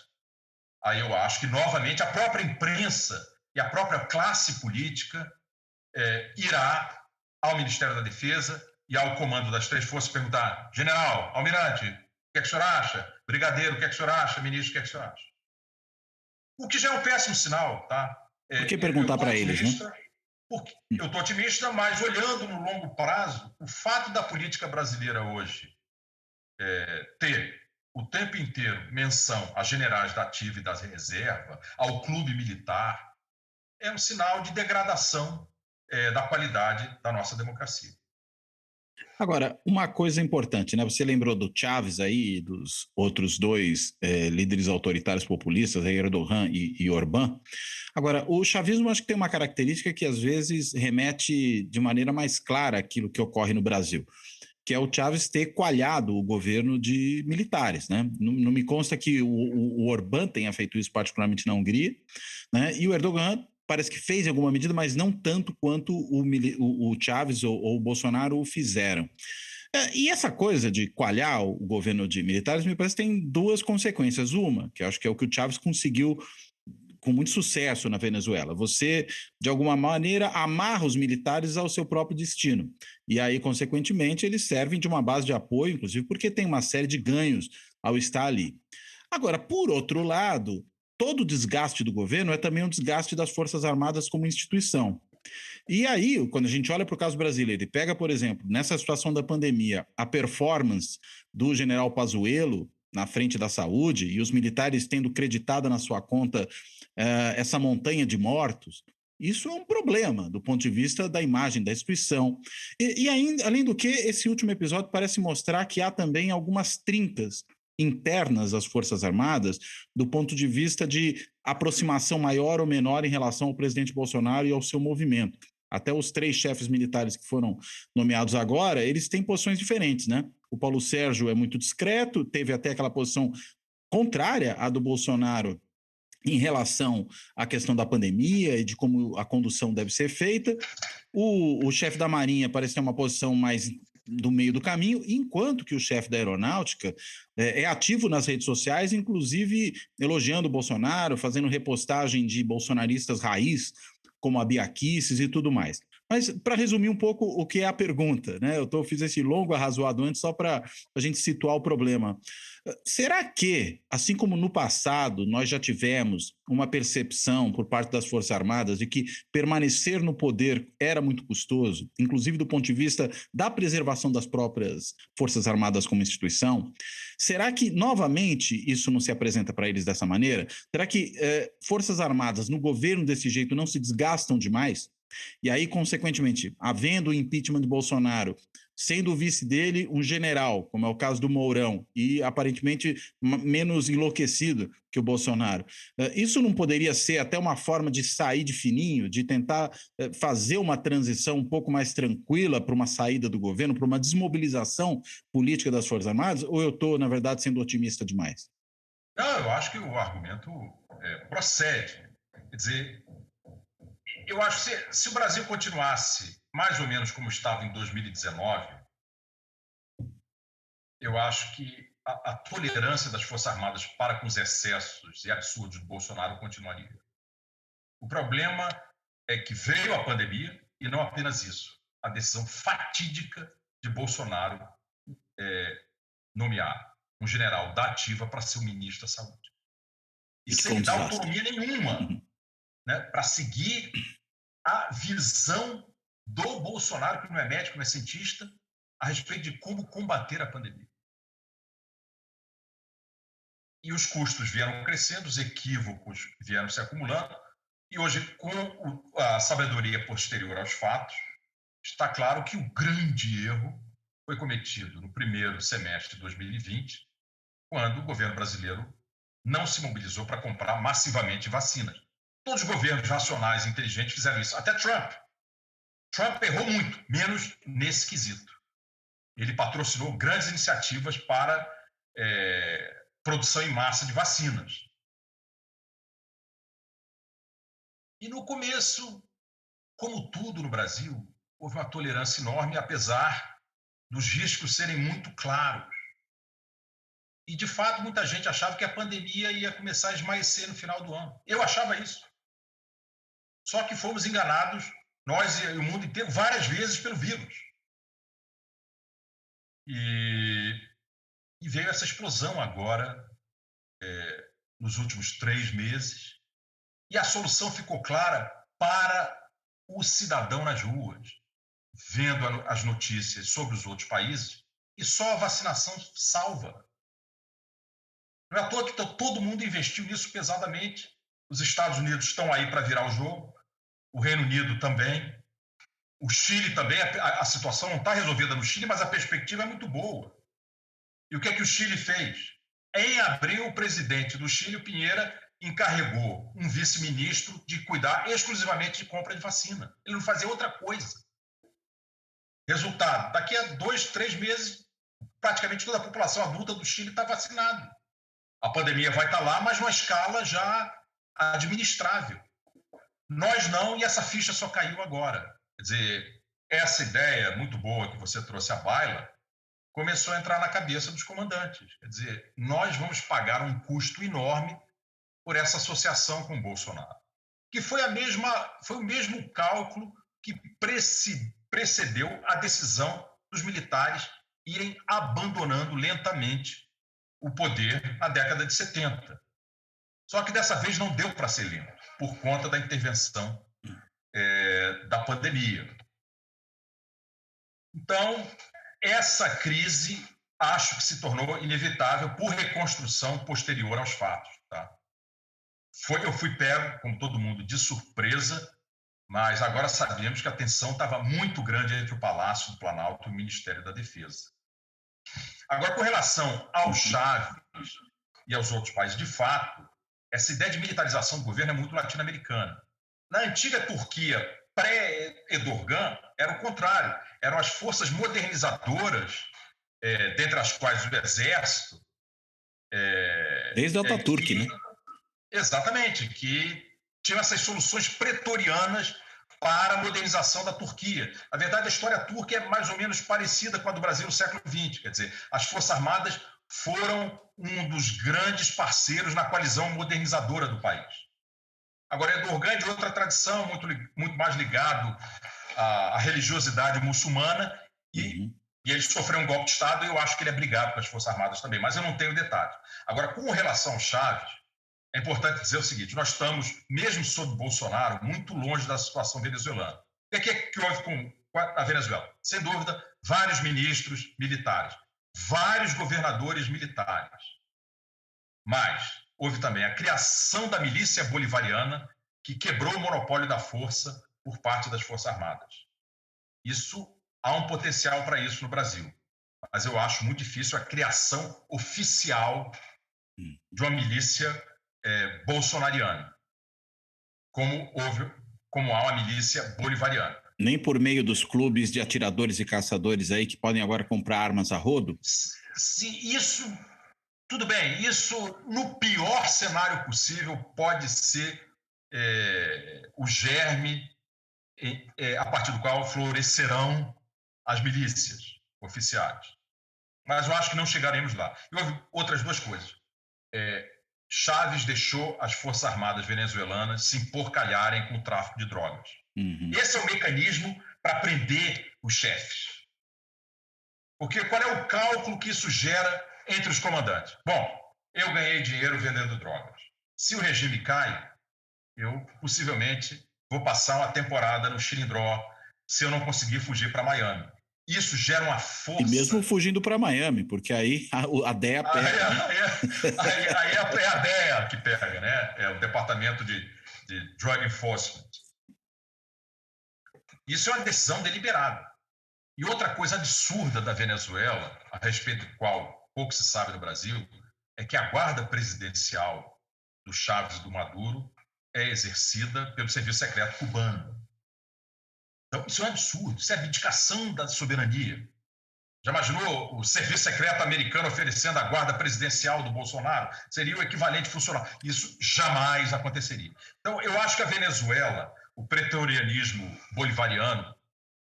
Speaker 3: aí eu acho que, novamente, a própria imprensa e a própria classe política irá ao Ministério da Defesa e ao comando das 3 forças perguntar: general, almirante, o que é que o senhor acha? Brigadeiro, o que é que o senhor acha? Ministro, o que é que o senhor acha? O que já é um péssimo sinal, tá?
Speaker 2: Por que perguntar para eles, né?
Speaker 3: Porque eu estou otimista, mas olhando no longo prazo, o fato da política brasileira hoje ter o tempo inteiro menção a generais da ativa e da reserva, ao clube militar, é um sinal de degradação da qualidade da nossa democracia.
Speaker 2: Agora, uma coisa importante, né? Você lembrou do Chaves aí, dos outros 2 líderes autoritários populistas, Erdogan e Orbán. Agora, o chavismo acho que tem uma característica que às vezes remete de maneira mais clara àquilo que ocorre no Brasil, que é o Chaves ter coalhado o governo de militares, né? Não me consta que o Orbán tenha feito isso particularmente na Hungria, né? E o Erdogan parece que fez em alguma medida, mas não tanto quanto o Chaves ou o Bolsonaro o fizeram. E essa coisa de coalhar o governo de militares me parece que tem 2 consequências. Uma, que eu acho que é o que o Chaves conseguiu com muito sucesso na Venezuela. Você, de alguma maneira, amarra os militares ao seu próprio destino. E aí, consequentemente, eles servem de uma base de apoio, inclusive porque tem uma série de ganhos ao estar ali. Agora, por outro lado, todo o desgaste do governo é também um desgaste das Forças Armadas como instituição. E aí, quando a gente olha para o caso brasileiro e pega, por exemplo, nessa situação da pandemia, a performance do general Pazuello na frente da saúde e os militares tendo creditada na sua conta essa montanha de mortos, isso é um problema do ponto de vista da imagem da instituição. E ainda, além do que, esse último episódio parece mostrar que há também algumas trincas internas às Forças Armadas, do ponto de vista de aproximação maior ou menor em relação ao presidente Bolsonaro e ao seu movimento. Até os 3 chefes militares que foram nomeados agora, eles têm posições diferentes, né? O Paulo Sérgio é muito discreto, teve até aquela posição contrária à do Bolsonaro em relação à questão da pandemia e de como a condução deve ser feita. O chefe da Marinha parece ter uma posição mais do meio do caminho, enquanto que o chefe da Aeronáutica é ativo nas redes sociais, inclusive elogiando o Bolsonaro, fazendo repostagem de bolsonaristas raiz, como a Bia Kicis e tudo mais. Mas, para resumir um pouco o que é a pergunta, né? Eu fiz esse longo arrazoado antes só para a gente situar o problema. Será que, assim como no passado, nós já tivemos uma percepção por parte das Forças Armadas de que permanecer no poder era muito custoso, inclusive do ponto de vista da preservação das próprias Forças Armadas como instituição? Será que, novamente, isso não se apresenta para eles dessa maneira? Será que Forças Armadas no governo desse jeito não se desgastam demais? E aí, consequentemente, havendo o impeachment de Bolsonaro, sendo o vice dele um general, como é o caso do Mourão, e aparentemente menos enlouquecido que o Bolsonaro, isso não poderia ser até uma forma de sair de fininho, de tentar fazer uma transição um pouco mais tranquila para uma saída do governo, para uma desmobilização política das Forças Armadas? Ou eu estou, na verdade, sendo otimista demais?
Speaker 3: Não, eu acho que o argumento procede. Quer dizer, eu acho que se o Brasil continuasse mais ou menos como estava em 2019, eu acho que a tolerância das Forças Armadas para com os excessos e absurdos do Bolsonaro continuaria. O problema é que veio a pandemia e não apenas isso, a decisão fatídica de Bolsonaro nomear um general da ativa para ser o ministro da Saúde. E sem dar autonomia nenhuma, né, para seguir a visão do Bolsonaro, que não é médico, não é cientista, a respeito de como combater a pandemia. E os custos vieram crescendo, os equívocos vieram se acumulando, e hoje, com a sabedoria posterior aos fatos, está claro que o grande erro foi cometido no primeiro semestre de 2020, quando o governo brasileiro não se mobilizou para comprar massivamente vacinas. Todos os governos racionais e inteligentes fizeram isso, até Trump. Trump errou muito, menos nesse quesito. Ele patrocinou grandes iniciativas para produção em massa de vacinas. E no começo, como tudo no Brasil, houve uma tolerância enorme, apesar dos riscos serem muito claros. E, de fato, muita gente achava que a pandemia ia começar a esmaecer no final do ano. Eu achava isso. Só que fomos enganados, nós e o mundo inteiro, várias vezes pelo vírus. E veio essa explosão agora, nos últimos 3 meses, e a solução ficou clara para o cidadão nas ruas, vendo as notícias sobre os outros países, e só a vacinação salva. Não é à toa que todo mundo investiu nisso pesadamente. Os Estados Unidos estão aí para virar o jogo, o Reino Unido também, o Chile também. A situação não está resolvida no Chile, mas a perspectiva é muito boa. E o que é que o Chile fez? Em abril, o presidente do Chile, o Piñera, encarregou um vice-ministro de cuidar exclusivamente de compra de vacina. Ele não fazia outra coisa. Resultado, daqui a 2, 3 meses, praticamente toda a população adulta do Chile está vacinada. A pandemia vai estar lá, mas numa escala já administrável. Nós não, e essa ficha só caiu agora. Quer dizer, essa ideia muito boa que você trouxe à baila começou a entrar na cabeça dos comandantes. Quer dizer, nós vamos pagar um custo enorme por essa associação com o Bolsonaro, que foi o mesmo cálculo que precedeu a decisão dos militares irem abandonando lentamente o poder na década de 70. Só que dessa vez não deu para ser lento, por conta da intervenção da pandemia. Então, essa crise acho que se tornou inevitável por reconstrução posterior aos fatos. Tá? Eu fui pego, como todo mundo, de surpresa, mas agora sabemos que a tensão estava muito grande entre o Palácio do Planalto e o Ministério da Defesa. Agora, com relação ao Chaves e aos outros países, de fato, essa ideia de militarização do governo é muito latino-americana. Na antiga Turquia, pré-Erdogan, era o contrário. Eram as forças modernizadoras, dentre as quais o Exército...
Speaker 2: Desde o Ataturk, né?
Speaker 3: Exatamente, que tinham essas soluções pretorianas para a modernização da Turquia. Na verdade, a história turca é mais ou menos parecida com a do Brasil no século XX. Quer dizer, as Forças Armadas foram um dos grandes parceiros na coalizão modernizadora do país. Agora, Erdogan é de outra tradição, muito mais ligado à religiosidade muçulmana e ele sofreu um golpe de Estado e eu acho que ele é brigado com as Forças Armadas também, mas eu não tenho detalhes. Agora, com relação ao Chaves, é importante dizer o seguinte, nós estamos, mesmo sob Bolsonaro, muito longe da situação venezuelana. O que é que houve com a Venezuela? Sem dúvida, vários ministros militares, vários governadores militares. Mas houve também a criação da milícia bolivariana, que quebrou o monopólio da força por parte das Forças Armadas. Há um potencial para isso no Brasil, mas eu acho muito difícil a criação oficial de uma milícia bolsonariana, como há uma milícia bolivariana.
Speaker 2: Nem por meio dos clubes de atiradores e caçadores aí que podem agora comprar armas a rodo?
Speaker 3: Isso, tudo bem, isso no pior cenário possível pode ser o germe a partir do qual florescerão as milícias oficiais. Mas eu acho que não chegaremos lá. E houve outras duas coisas. Chaves deixou as Forças Armadas venezuelanas se emporcalharem com o tráfico de drogas. Esse é o mecanismo para prender os chefes. Porque qual é o cálculo que isso gera entre os comandantes? Bom, eu ganhei dinheiro vendendo drogas. Se o regime cai, eu possivelmente vou passar uma temporada no Xilindró se eu não conseguir fugir para Miami. Isso gera uma força...
Speaker 2: E mesmo fugindo para Miami, porque aí a DEA pega.
Speaker 3: Aí é a DEA que pega, né? É o Departamento de Drug Enforcement. Isso é uma decisão deliberada. E outra coisa absurda da Venezuela, a respeito do qual pouco se sabe no Brasil, é que a guarda presidencial do Chávez e do Maduro é exercida pelo Serviço Secreto cubano. Então, isso é um absurdo, isso é abdicação da soberania. Já imaginou o Serviço Secreto americano oferecendo a guarda presidencial do Bolsonaro? Seria o equivalente funcional. Isso jamais aconteceria. Então, eu acho que a Venezuela, o pretorianismo bolivariano,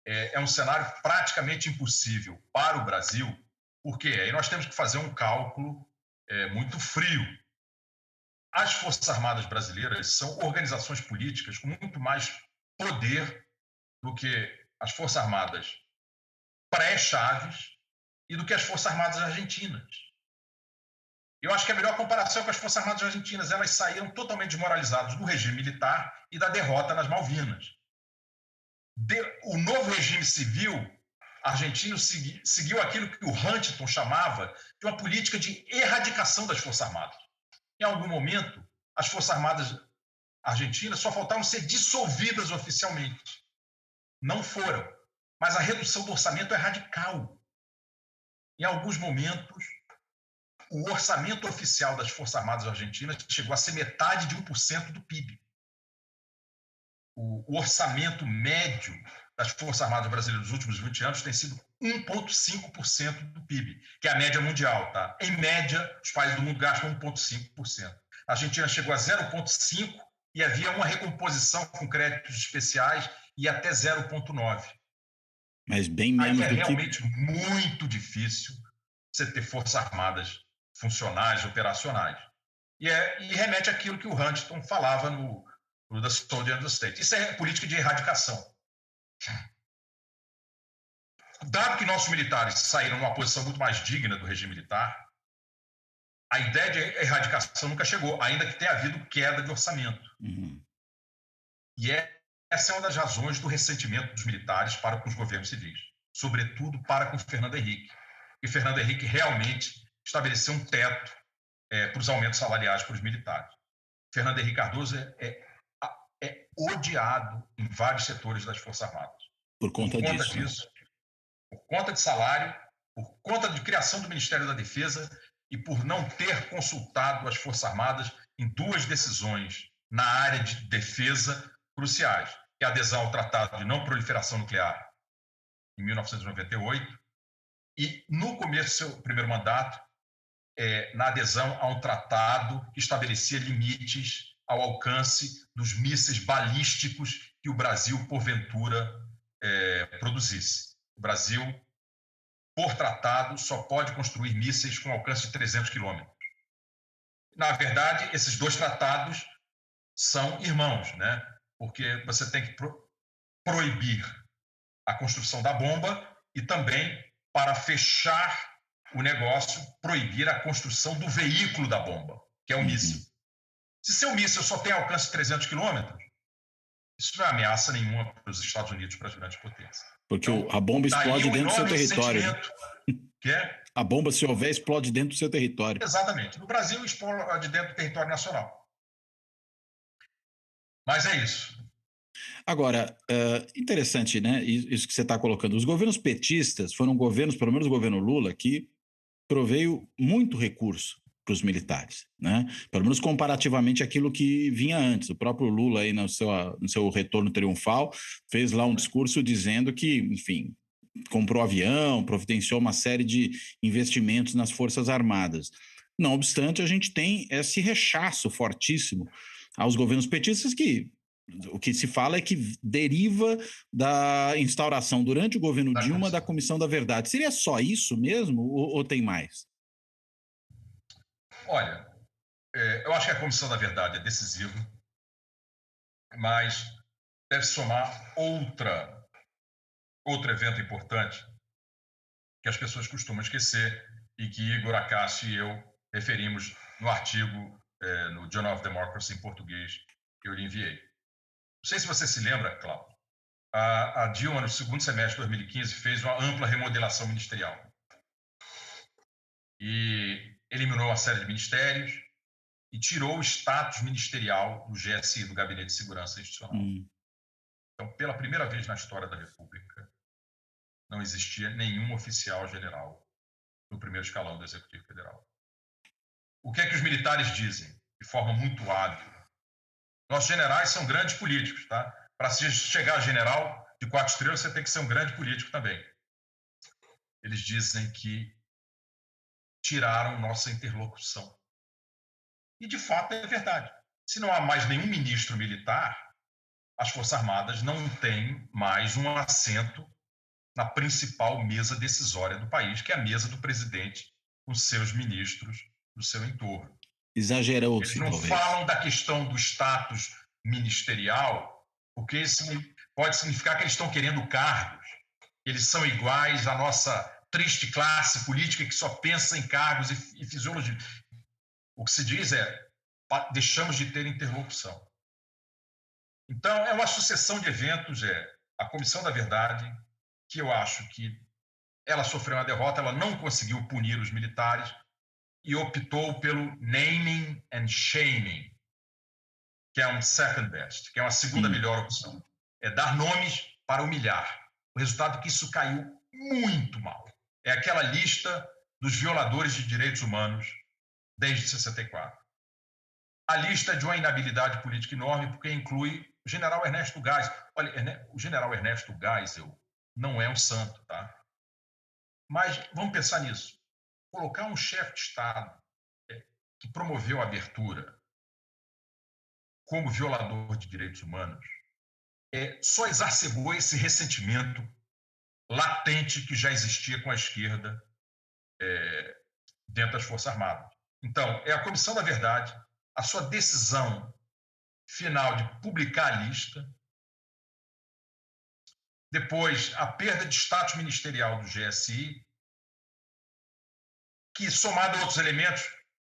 Speaker 3: é um cenário praticamente impossível para o Brasil, porque aí nós temos que fazer um cálculo muito frio. As Forças Armadas brasileiras são organizações políticas com muito mais poder do que as Forças Armadas pré-Chaves e do que as Forças Armadas argentinas. Eu acho que a melhor comparação com as Forças Armadas argentinas, elas saíram totalmente desmoralizadas do regime militar e da derrota nas Malvinas. O novo regime civil argentino seguiu aquilo que o Huntington chamava de uma política de erradicação das Forças Armadas. Em algum momento, as Forças Armadas argentinas só faltavam ser dissolvidas oficialmente. Não foram. Mas a redução do orçamento é radical. Em alguns momentos, o orçamento oficial das Forças Armadas argentinas chegou a ser metade de 1% do PIB. O orçamento médio das Forças Armadas brasileiras nos últimos 20 anos tem sido 1,5% do PIB, que é a média mundial. Tá? Em média, os países do mundo gastam 1,5%. A Argentina chegou a 0,5% e havia uma recomposição com créditos especiais e até 0,9%.
Speaker 2: Mas bem menos
Speaker 3: aí
Speaker 2: do que...
Speaker 3: realmente muito difícil você ter Forças Armadas funcionais, operacionais. E remete àquilo que o Huntington falava no The Soldier and the State. Isso é política de erradicação. Dado que nossos militares saíram numa posição muito mais digna do regime militar, a ideia de erradicação nunca chegou, ainda que tenha havido queda de orçamento.
Speaker 2: Uhum.
Speaker 3: E essa é uma das razões do ressentimento dos militares para com os governos civis, sobretudo para com Fernando Henrique. E Fernando Henrique realmente estabeleceu um teto para os aumentos salariais para os militares. Fernando Henrique Cardoso é odiado em vários setores das Forças Armadas.
Speaker 2: Por conta disso.
Speaker 3: Por conta de salário, por conta de criação do Ministério da Defesa e por não ter consultado as Forças Armadas em duas decisões na área de defesa cruciais, que é a adesão ao Tratado de Não Proliferação Nuclear, em 1998, e, no começo do seu primeiro mandato, na adesão a um tratado que estabelecia limites ao alcance dos mísseis balísticos que o Brasil, porventura, produzisse. O Brasil, por tratado, só pode construir mísseis com alcance de 300 quilômetros. Na verdade, esses dois tratados são irmãos, né? Porque você tem que proibir a construção da bomba e também, para fechar o negócio, proibir a construção do veículo da bomba, que é o míssil. Se seu míssil só tem alcance de 300 quilômetros, isso não é ameaça nenhuma para os Estados Unidos, para as grandes potências.
Speaker 2: Porque então, a bomba explode dentro do seu território.
Speaker 3: Que é?
Speaker 2: A bomba, se houver, explode dentro do seu território.
Speaker 3: Exatamente. No Brasil, explode dentro do território nacional. Mas é isso.
Speaker 2: Agora, interessante, né? Isso que você está colocando. Os governos petistas foram governos, pelo menos o governo Lula, que proveio muito recurso para os militares, né? Pelo menos comparativamente àquilo que vinha antes. O próprio Lula, aí no seu retorno triunfal, fez lá um discurso dizendo que, enfim, comprou avião, providenciou uma série de investimentos nas Forças Armadas. Não obstante, a gente tem esse rechaço fortíssimo aos governos petistas que o que se fala é que deriva da instauração durante o governo Dilma da Comissão da Verdade. Seria só isso mesmo ou tem mais?
Speaker 3: Olha, eu acho que a Comissão da Verdade é decisiva, mas deve somar outro evento importante que as pessoas costumam esquecer e que Igor Acácio e eu referimos no artigo no Journal of Democracy em português que eu lhe enviei. Não sei se você se lembra, Cláudio, a Dilma, no segundo semestre de 2015, fez uma ampla remodelação ministerial. E eliminou uma série de ministérios e tirou o status ministerial do GSI, do Gabinete de Segurança Institucional. Então, pela primeira vez na história da República, não existia nenhum oficial general no primeiro escalão do Executivo Federal. O que é que os militares dizem, de forma muito hábil? Nossos generais são grandes políticos, tá? Para se chegar a general de 4 estrelas, você tem que ser um grande político também. Eles dizem que tiraram nossa interlocução. E, de fato, é verdade. Se não há mais nenhum ministro militar, as Forças Armadas não têm mais um assento na principal mesa decisória do país, que é a mesa do presidente com seus ministros do seu entorno.
Speaker 2: Exagerou-se,
Speaker 3: eles não
Speaker 2: talvez.
Speaker 3: Falam da questão do status ministerial, porque isso pode significar que eles estão querendo cargos. Eles são iguais à nossa triste classe política que só pensa em cargos e fisiologia. O que se diz é, deixamos de ter interlocução. Então, é uma sucessão de eventos, a Comissão da Verdade, que eu acho que ela sofreu uma derrota, ela não conseguiu punir os militares, e optou pelo naming and shaming, que é um second best, que é uma segunda melhor opção. É dar nomes para humilhar. O resultado é que isso caiu muito mal. É aquela lista dos violadores de direitos humanos desde 64. A lista é de uma inabilidade política enorme, porque inclui o general Ernesto Geisel. Olha, o general Ernesto Geisel não é um santo, tá? Mas vamos pensar nisso. Colocar um chefe de Estado que promoveu a abertura como violador de direitos humanos só exacerbou esse ressentimento latente que já existia com a esquerda dentro das Forças Armadas. Então, é a Comissão da Verdade a sua decisão final de publicar a lista, depois a perda de status ministerial do GSI, que, somado a outros elementos,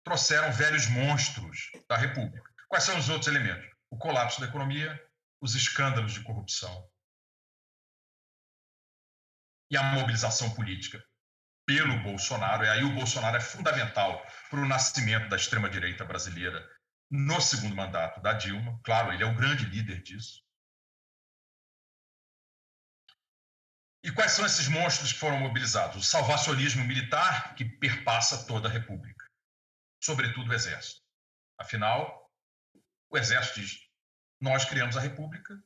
Speaker 3: trouxeram velhos monstros da República. Quais são os outros elementos? O colapso da economia, os escândalos de corrupção e a mobilização política pelo Bolsonaro. E aí o Bolsonaro é fundamental para o nascimento da extrema-direita brasileira no segundo mandato da Dilma. Claro, ele é o grande líder disso. E quais são esses monstros que foram mobilizados? O salvacionismo militar, que perpassa toda a República, sobretudo o Exército. Afinal, o Exército diz: nós criamos a República,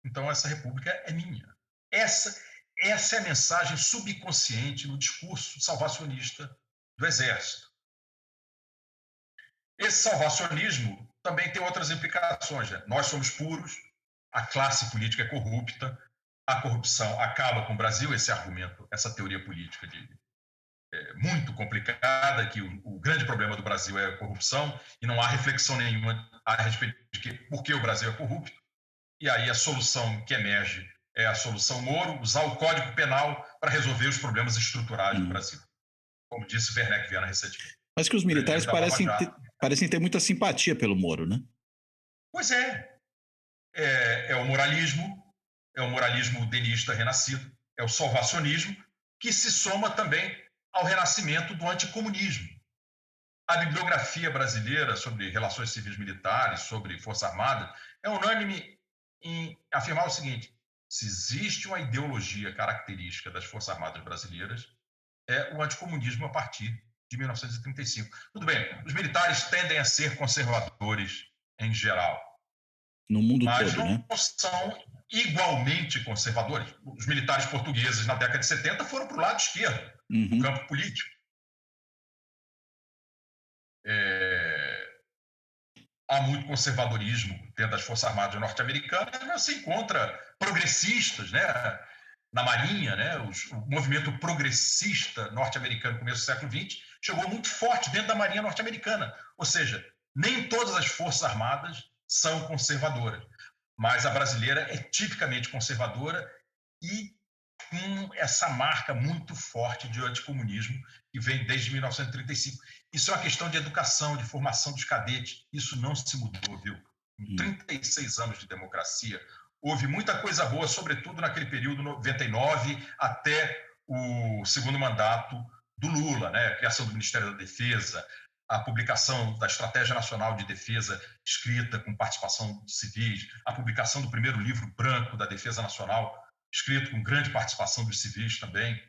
Speaker 3: então essa República é minha. Essa é a mensagem subconsciente no discurso salvacionista do Exército. Esse salvacionismo também tem outras implicações, né? Nós somos puros, a classe política é corrupta, a corrupção acaba com o Brasil, esse argumento, essa teoria política muito complicada, que o grande problema do Brasil é a corrupção, e não há reflexão nenhuma a respeito de por que o Brasil é corrupto. E aí a solução que emerge é a solução Moro, usar o Código Penal para resolver os problemas estruturais do Brasil, como disse Werneck Viana recentemente.
Speaker 2: Mas que os militares parecem ter muita simpatia pelo Moro, né?
Speaker 3: Pois é. É o moralismo denista renascido, é o salvacionismo, que se soma também ao renascimento do anticomunismo. A bibliografia brasileira sobre relações civis militares, sobre Força Armada, é unânime em afirmar o seguinte: se existe uma ideologia característica das Forças Armadas brasileiras, é o anticomunismo a partir de 1935. Tudo bem, os militares tendem a ser conservadores em geral,
Speaker 2: no mundo
Speaker 3: mas
Speaker 2: todo,
Speaker 3: não são igualmente conservadores. Os militares portugueses na década de 70 foram para o lado esquerdo, do campo político. Há muito conservadorismo dentro das Forças Armadas norte-americanas, mas se encontra progressistas, né? Na Marinha, né? O movimento progressista norte-americano no começo do século XX chegou muito forte dentro da Marinha norte-americana. Ou seja, nem todas as Forças Armadas são conservadoras, mas a brasileira é tipicamente conservadora e com essa marca muito forte de anticomunismo que vem desde 1935. Isso é uma questão de educação, de formação dos cadetes. Isso não se mudou, viu? Em 36 anos de democracia, houve muita coisa boa, sobretudo naquele período 99 até o segundo mandato do Lula, né? A criação do Ministério da Defesa, a publicação da Estratégia Nacional de Defesa, escrita com participação de civis, a publicação do primeiro livro branco da Defesa Nacional, escrito com grande participação dos civis também,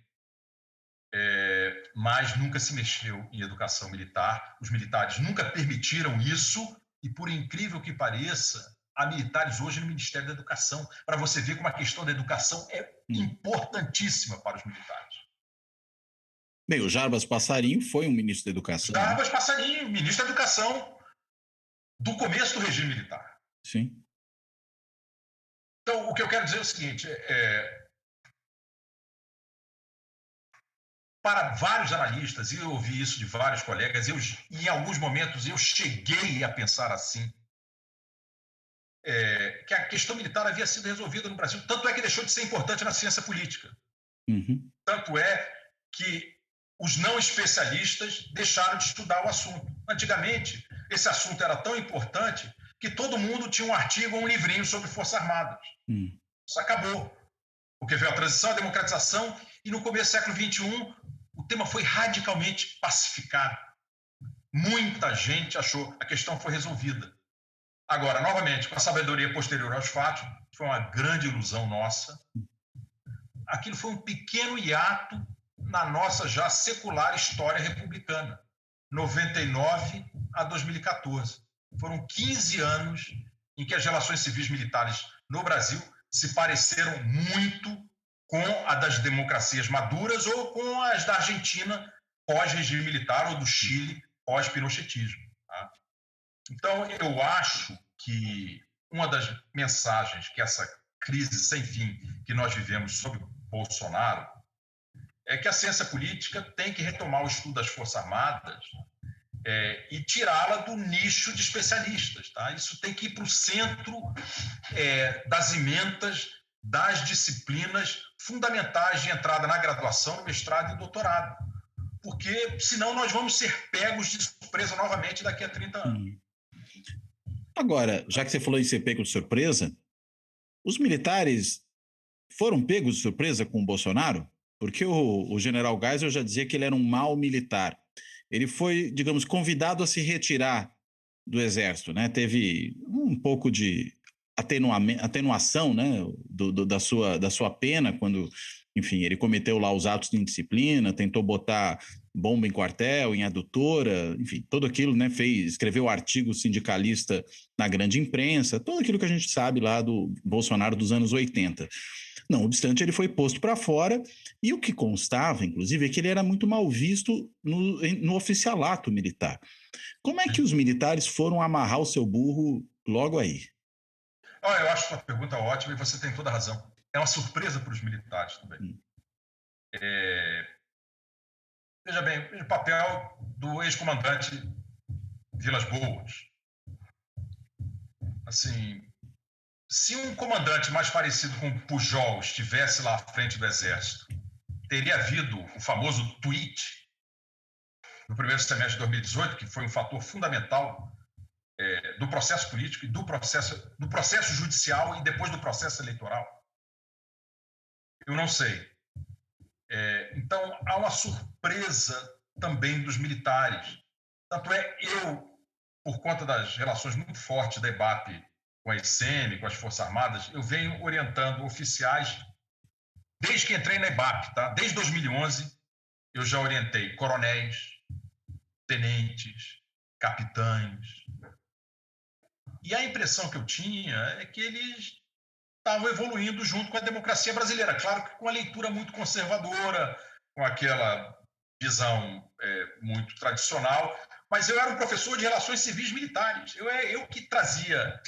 Speaker 3: mas nunca se mexeu em educação militar. Os militares nunca permitiram isso e, por incrível que pareça, há militares hoje no Ministério da Educação, para você ver como a questão da educação é importantíssima para os militares.
Speaker 2: Bem, o Jarbas Passarinho foi um ministro da Educação.
Speaker 3: Jarbas Passarinho, ministro da Educação do começo do regime militar.
Speaker 2: Sim.
Speaker 3: Então, o que eu quero dizer é o seguinte, para vários analistas, e eu ouvi isso de vários colegas, em alguns momentos eu cheguei a pensar assim, que a questão militar havia sido resolvida no Brasil, tanto é que deixou de ser importante na ciência política. Tanto é que os não especialistas deixaram de estudar o assunto. Antigamente, esse assunto era tão importante que todo mundo tinha um artigo ou um livrinho sobre Forças Armadas. Isso acabou. Porque veio a transição, a democratização, e no começo do século XXI, o tema foi radicalmente pacificado. Muita gente achou que a questão foi resolvida. Agora, novamente, com a sabedoria posterior aos fatos, foi uma grande ilusão nossa. Aquilo foi um pequeno hiato na nossa já secular história republicana, 99 a 2014. Foram 15 anos em que as relações civis militares no Brasil se pareceram muito com a das democracias maduras ou com as da Argentina pós-regime militar ou do Chile pós-pinochetismo. Tá? Então, eu acho que uma das mensagens que essa crise sem fim que nós vivemos sob Bolsonaro é que a ciência política tem que retomar o estudo das Forças Armadas e tirá-la do nicho de especialistas. Tá? Isso tem que ir para o centro das ementas, das disciplinas fundamentais de entrada na graduação, no mestrado e doutorado. Porque, senão, nós vamos ser pegos de surpresa novamente daqui a 30 anos.
Speaker 2: Agora, já que você falou em ser pego de surpresa, os militares foram pegos de surpresa com o Bolsonaro? Porque o general Geisel já dizia que ele era um mau militar. Ele foi, digamos, convidado a se retirar do Exército, né? Teve um pouco de atenuação, né? da sua pena quando, enfim, ele cometeu lá os atos de indisciplina, tentou botar bomba em quartel, em adutora, enfim, tudo aquilo, né? Escreveu artigo sindicalista na grande imprensa, tudo aquilo que a gente sabe lá do Bolsonaro dos anos 80. Não obstante, ele foi posto para fora e o que constava, inclusive, é que ele era muito mal visto no oficialato militar. Como é que os militares foram amarrar o seu burro logo aí?
Speaker 3: Eu acho a sua pergunta ótima e você tem toda a razão. É uma surpresa para os militares também. Veja bem, o papel do ex-comandante Vilas Boas. Assim, se um comandante mais parecido com o Pujol estivesse lá à frente do Exército, teria havido o famoso tweet no primeiro semestre de 2018, que foi um fator fundamental do processo político e do processo judicial e depois do processo eleitoral? Eu não sei. Então, há uma surpresa também dos militares. Tanto por conta das relações muito fortes da EBAP com a ICM, com as Forças Armadas, eu venho orientando oficiais desde que entrei na EBAP, tá? Desde 2011, eu já orientei coronéis, tenentes, capitães. E a impressão que eu tinha é que eles estavam evoluindo junto com a democracia brasileira. Claro que com a leitura muito conservadora, com aquela visão muito tradicional, mas eu era um professor de relações civis militares. Eu que trazia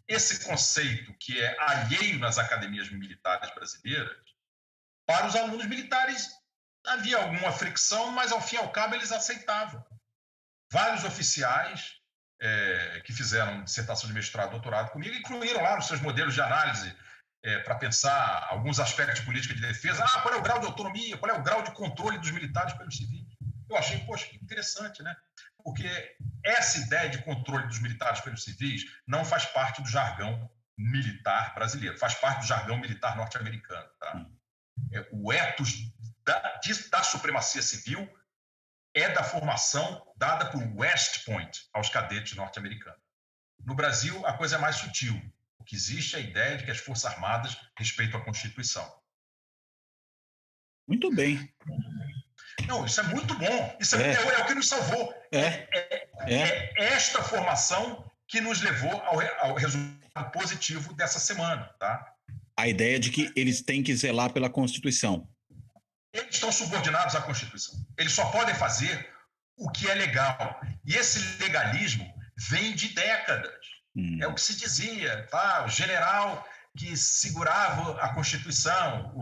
Speaker 3: esse conceito que é alheio nas academias militares brasileiras para os alunos militares. Havia alguma fricção, mas ao fim e ao cabo eles aceitavam. Vários oficiais que fizeram dissertação de mestrado, doutorado comigo, incluíram lá nos seus modelos de análise para pensar alguns aspectos de política de defesa. Qual é o grau de autonomia, qual é o grau de controle dos militares pelos civis? Eu achei, poxa, que interessante, né? Porque essa ideia de controle dos militares pelos civis não faz parte do jargão militar brasileiro, faz parte do jargão militar norte-americano. Tá? O ethos da supremacia civil é da formação dada por West Point aos cadetes norte-americanos. No Brasil, a coisa é mais sutil. O que existe é a ideia de que as Forças Armadas respeitam a Constituição.
Speaker 2: Muito bem.
Speaker 3: Não, isso é muito bom. Isso é o que nos salvou. É esta formação que nos levou ao resultado positivo dessa semana. Tá?
Speaker 2: A ideia de que eles têm que zelar pela Constituição.
Speaker 3: Eles estão subordinados à Constituição. Eles só podem fazer o que é legal. E esse legalismo vem de décadas. É o que se dizia. Tá? O general que segurava a Constituição,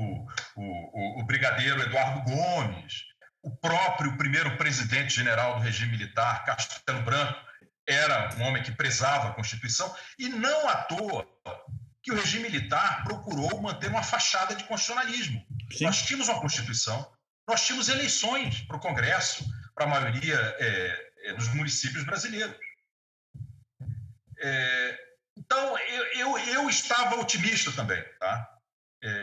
Speaker 3: o brigadeiro Eduardo Gomes, o próprio primeiro presidente-general do regime militar, Castelo Branco, era um homem que prezava a Constituição, e não à toa que o regime militar procurou manter uma fachada de constitucionalismo. Sim. Nós tínhamos uma Constituição, nós tínhamos eleições para o Congresso, para a maioria dos municípios brasileiros. Então, eu estava otimista também. Tá?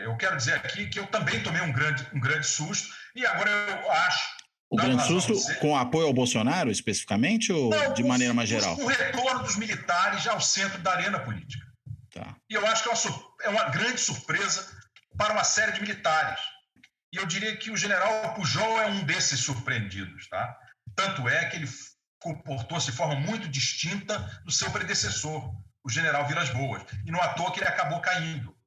Speaker 3: Eu quero dizer aqui que eu também tomei um grande susto, e agora eu acho...
Speaker 2: O grande susto com apoio ao Bolsonaro, especificamente, ou não, de maneira mais geral?
Speaker 3: O retorno dos militares ao centro da arena política.
Speaker 2: Tá.
Speaker 3: E eu acho que é uma grande surpresa para uma série de militares. E eu diria que o general Pujol é um desses surpreendidos. Tá? Tanto é que ele comportou-se de forma muito distinta do seu predecessor, o general Vilas Boas. E não à toa que ele acabou caindo.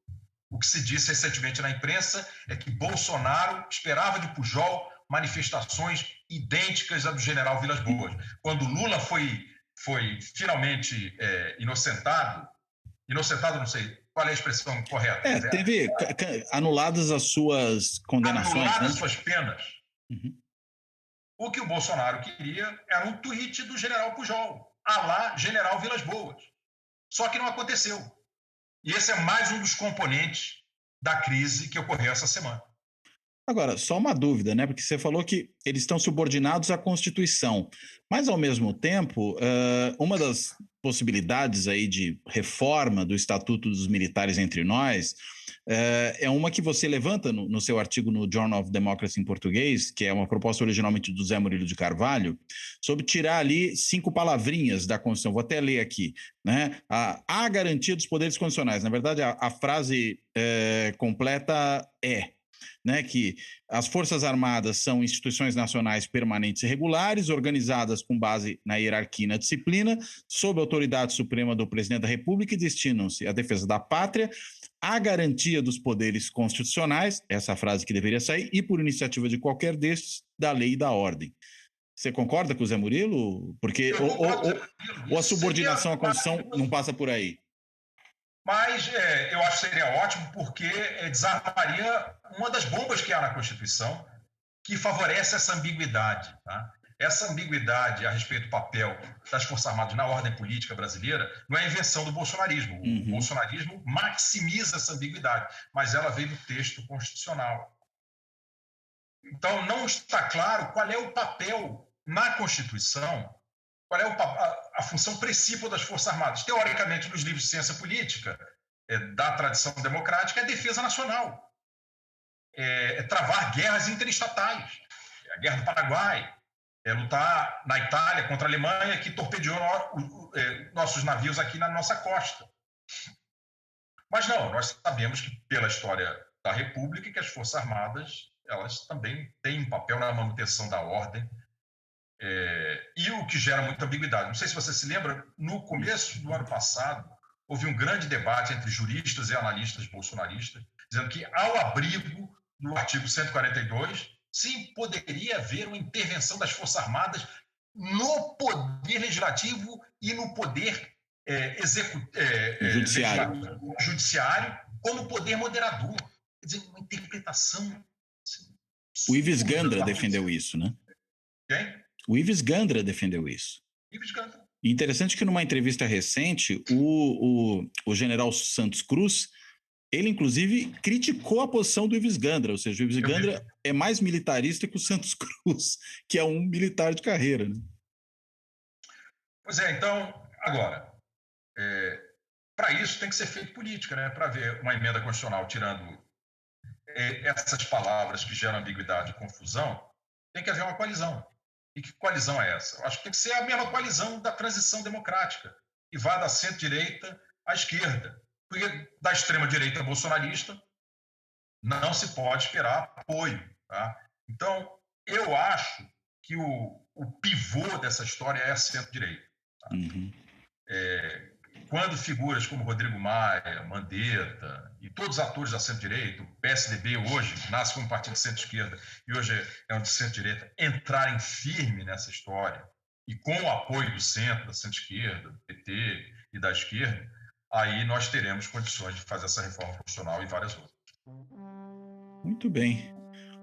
Speaker 3: O que se disse recentemente na imprensa é que Bolsonaro esperava de Pujol manifestações idênticas à do general Vilas Boas. Quando Lula foi finalmente inocentado, não sei qual é a expressão correta.
Speaker 2: Teve anuladas as suas condenações.
Speaker 3: Anuladas
Speaker 2: né?
Speaker 3: as suas penas.
Speaker 2: Uhum.
Speaker 3: O que o Bolsonaro queria era um tweet do general Pujol, à lá General Vilas Boas. Só que não aconteceu. E esse é mais um dos componentes da crise que ocorreu essa semana.
Speaker 2: Agora, só uma dúvida, né? Porque você falou que eles estão subordinados à Constituição, mas, ao mesmo tempo, uma das possibilidades aí de reforma do Estatuto dos Militares entre nós é uma que você levanta no seu artigo no Journal of Democracy em português, que é uma proposta originalmente do Zé Murilo de Carvalho, sobre tirar ali 5 palavrinhas da Constituição. Vou até ler aqui, né? A garantia dos poderes constitucionais. Na verdade, a frase completa né, que as Forças Armadas são instituições nacionais permanentes e regulares, organizadas com base na hierarquia e na disciplina, sob a autoridade suprema do Presidente da República e destinam-se à defesa da pátria, à garantia dos poderes constitucionais, essa é a frase que deveria sair, e por iniciativa de qualquer destes, da lei e da ordem. Você concorda com o Zé Murilo? Porque ou a subordinação à Constituição não passa por aí?
Speaker 3: Mas eu acho que seria ótimo porque desarmaria uma das bombas que há na Constituição que favorece essa ambiguidade. Tá? Essa ambiguidade a respeito do papel das Forças Armadas na ordem política brasileira não é invenção do bolsonarismo. O bolsonarismo maximiza essa ambiguidade, mas ela veio do texto constitucional. Então, não está claro qual é o papel na Constituição, qual é a função principal das Forças Armadas. Teoricamente, nos livros de ciência política da tradição democrática, é a defesa nacional. É travar guerras interestatais. A Guerra do Paraguai, lutar na Itália contra a Alemanha, que torpedeou nossos navios aqui na nossa costa. Mas não, nós sabemos que, pela história da República, que as Forças Armadas elas também têm um papel na manutenção da ordem, e o que gera muita ambiguidade. Não sei se você se lembra, no começo do ano passado, houve um grande debate entre juristas e analistas bolsonaristas, dizendo que, ao abrigo do artigo 142, sim, poderia haver uma intervenção das Forças Armadas no poder legislativo e no poder judiciário como poder moderador. Quer dizer, uma interpretação...
Speaker 2: O Ives Gandra defendeu isso, né?
Speaker 3: Quem?
Speaker 2: O Ives Gandra defendeu isso.
Speaker 3: Ives Gandra.
Speaker 2: Interessante que numa entrevista recente, o general Santos Cruz, ele inclusive criticou a posição do Ives Gandra, ou seja, o Ives Gandra é mais militarista que o Santos Cruz, que é um militar de carreira, né?
Speaker 3: Pois é, então, agora, para isso tem que ser feita política, né? Para ver uma emenda constitucional tirando essas palavras que geram ambiguidade e confusão, tem que haver uma coalizão. E que coalizão é essa? Eu acho que tem que ser a mesma coalizão da transição democrática, que vai da centro-direita à esquerda. Porque da extrema-direita bolsonarista não se pode esperar apoio. Tá? Então, eu acho que o pivô dessa história é a centro-direita. Tá? Quando figuras como Rodrigo Maia, Mandetta e todos os atores da centro-direita, o PSDB hoje, que nasce como um partido de centro-esquerda e hoje é um de centro-direita, entrarem firme nessa história e com o apoio do centro, da centro-esquerda, do PT e da esquerda, aí nós teremos condições de fazer essa reforma constitucional e várias outras.
Speaker 2: Muito bem.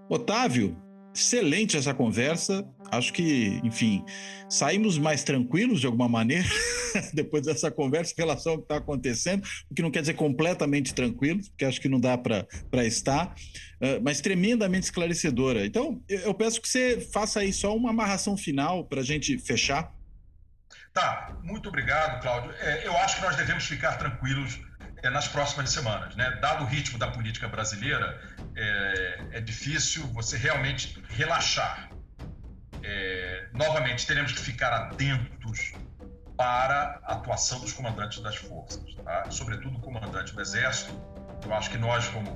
Speaker 2: Otávio, excelente essa conversa. Acho que, enfim, saímos mais tranquilos de alguma maneira depois dessa conversa em relação ao que está acontecendo, o que não quer dizer completamente tranquilos, porque acho que não dá para estar, mas tremendamente esclarecedora. Então, eu peço que você faça aí só uma amarração final para a gente fechar.
Speaker 3: Tá, muito obrigado, Cláudio. Eu acho que nós devemos ficar tranquilos nas próximas semanas, né? Dado o ritmo da política brasileira, é difícil você realmente relaxar. Novamente, teremos que ficar atentos para a atuação dos comandantes das forças, tá? Sobretudo o comandante do Exército. Eu acho que nós, como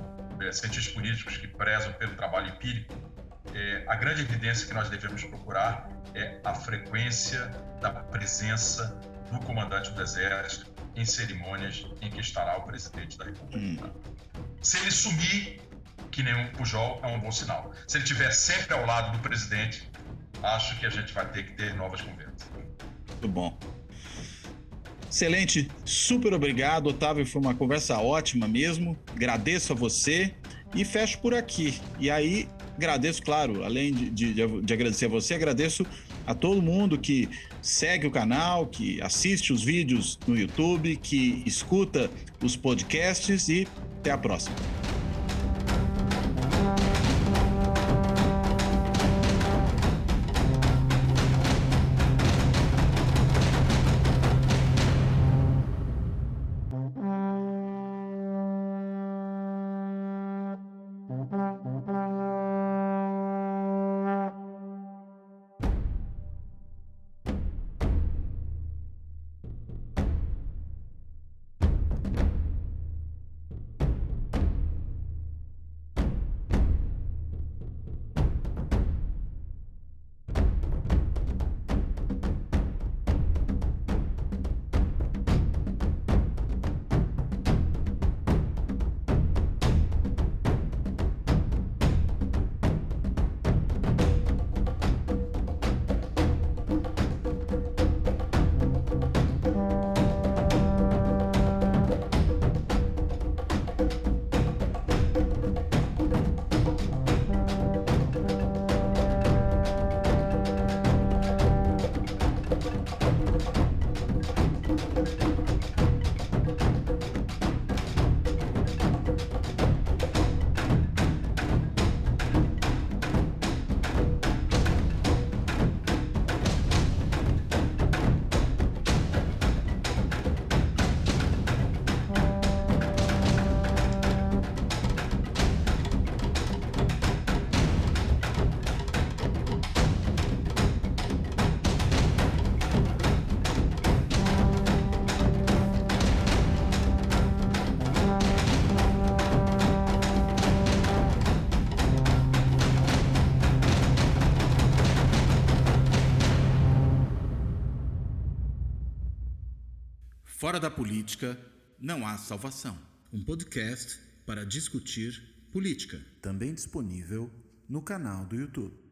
Speaker 3: cientistas políticos que prezam pelo trabalho empírico, a grande evidência que nós devemos procurar é a frequência da presença do comandante do Exército em cerimônias em que estará o presidente da República. Se ele sumir, que nem o Pujol, é um bom sinal. Se ele estiver sempre ao lado do presidente, acho que a gente vai ter que ter novas conversas.
Speaker 2: Muito bom. Excelente, super obrigado, Otávio, foi uma conversa ótima mesmo, agradeço a você e fecho por aqui. E aí, Agradeço, claro, além de agradecer a você, agradeço a todo mundo que segue o canal, que assiste os vídeos no YouTube, que escuta os podcasts e até a próxima.
Speaker 1: Fora da política, não há salvação. Um podcast para discutir política. Também disponível no canal do YouTube.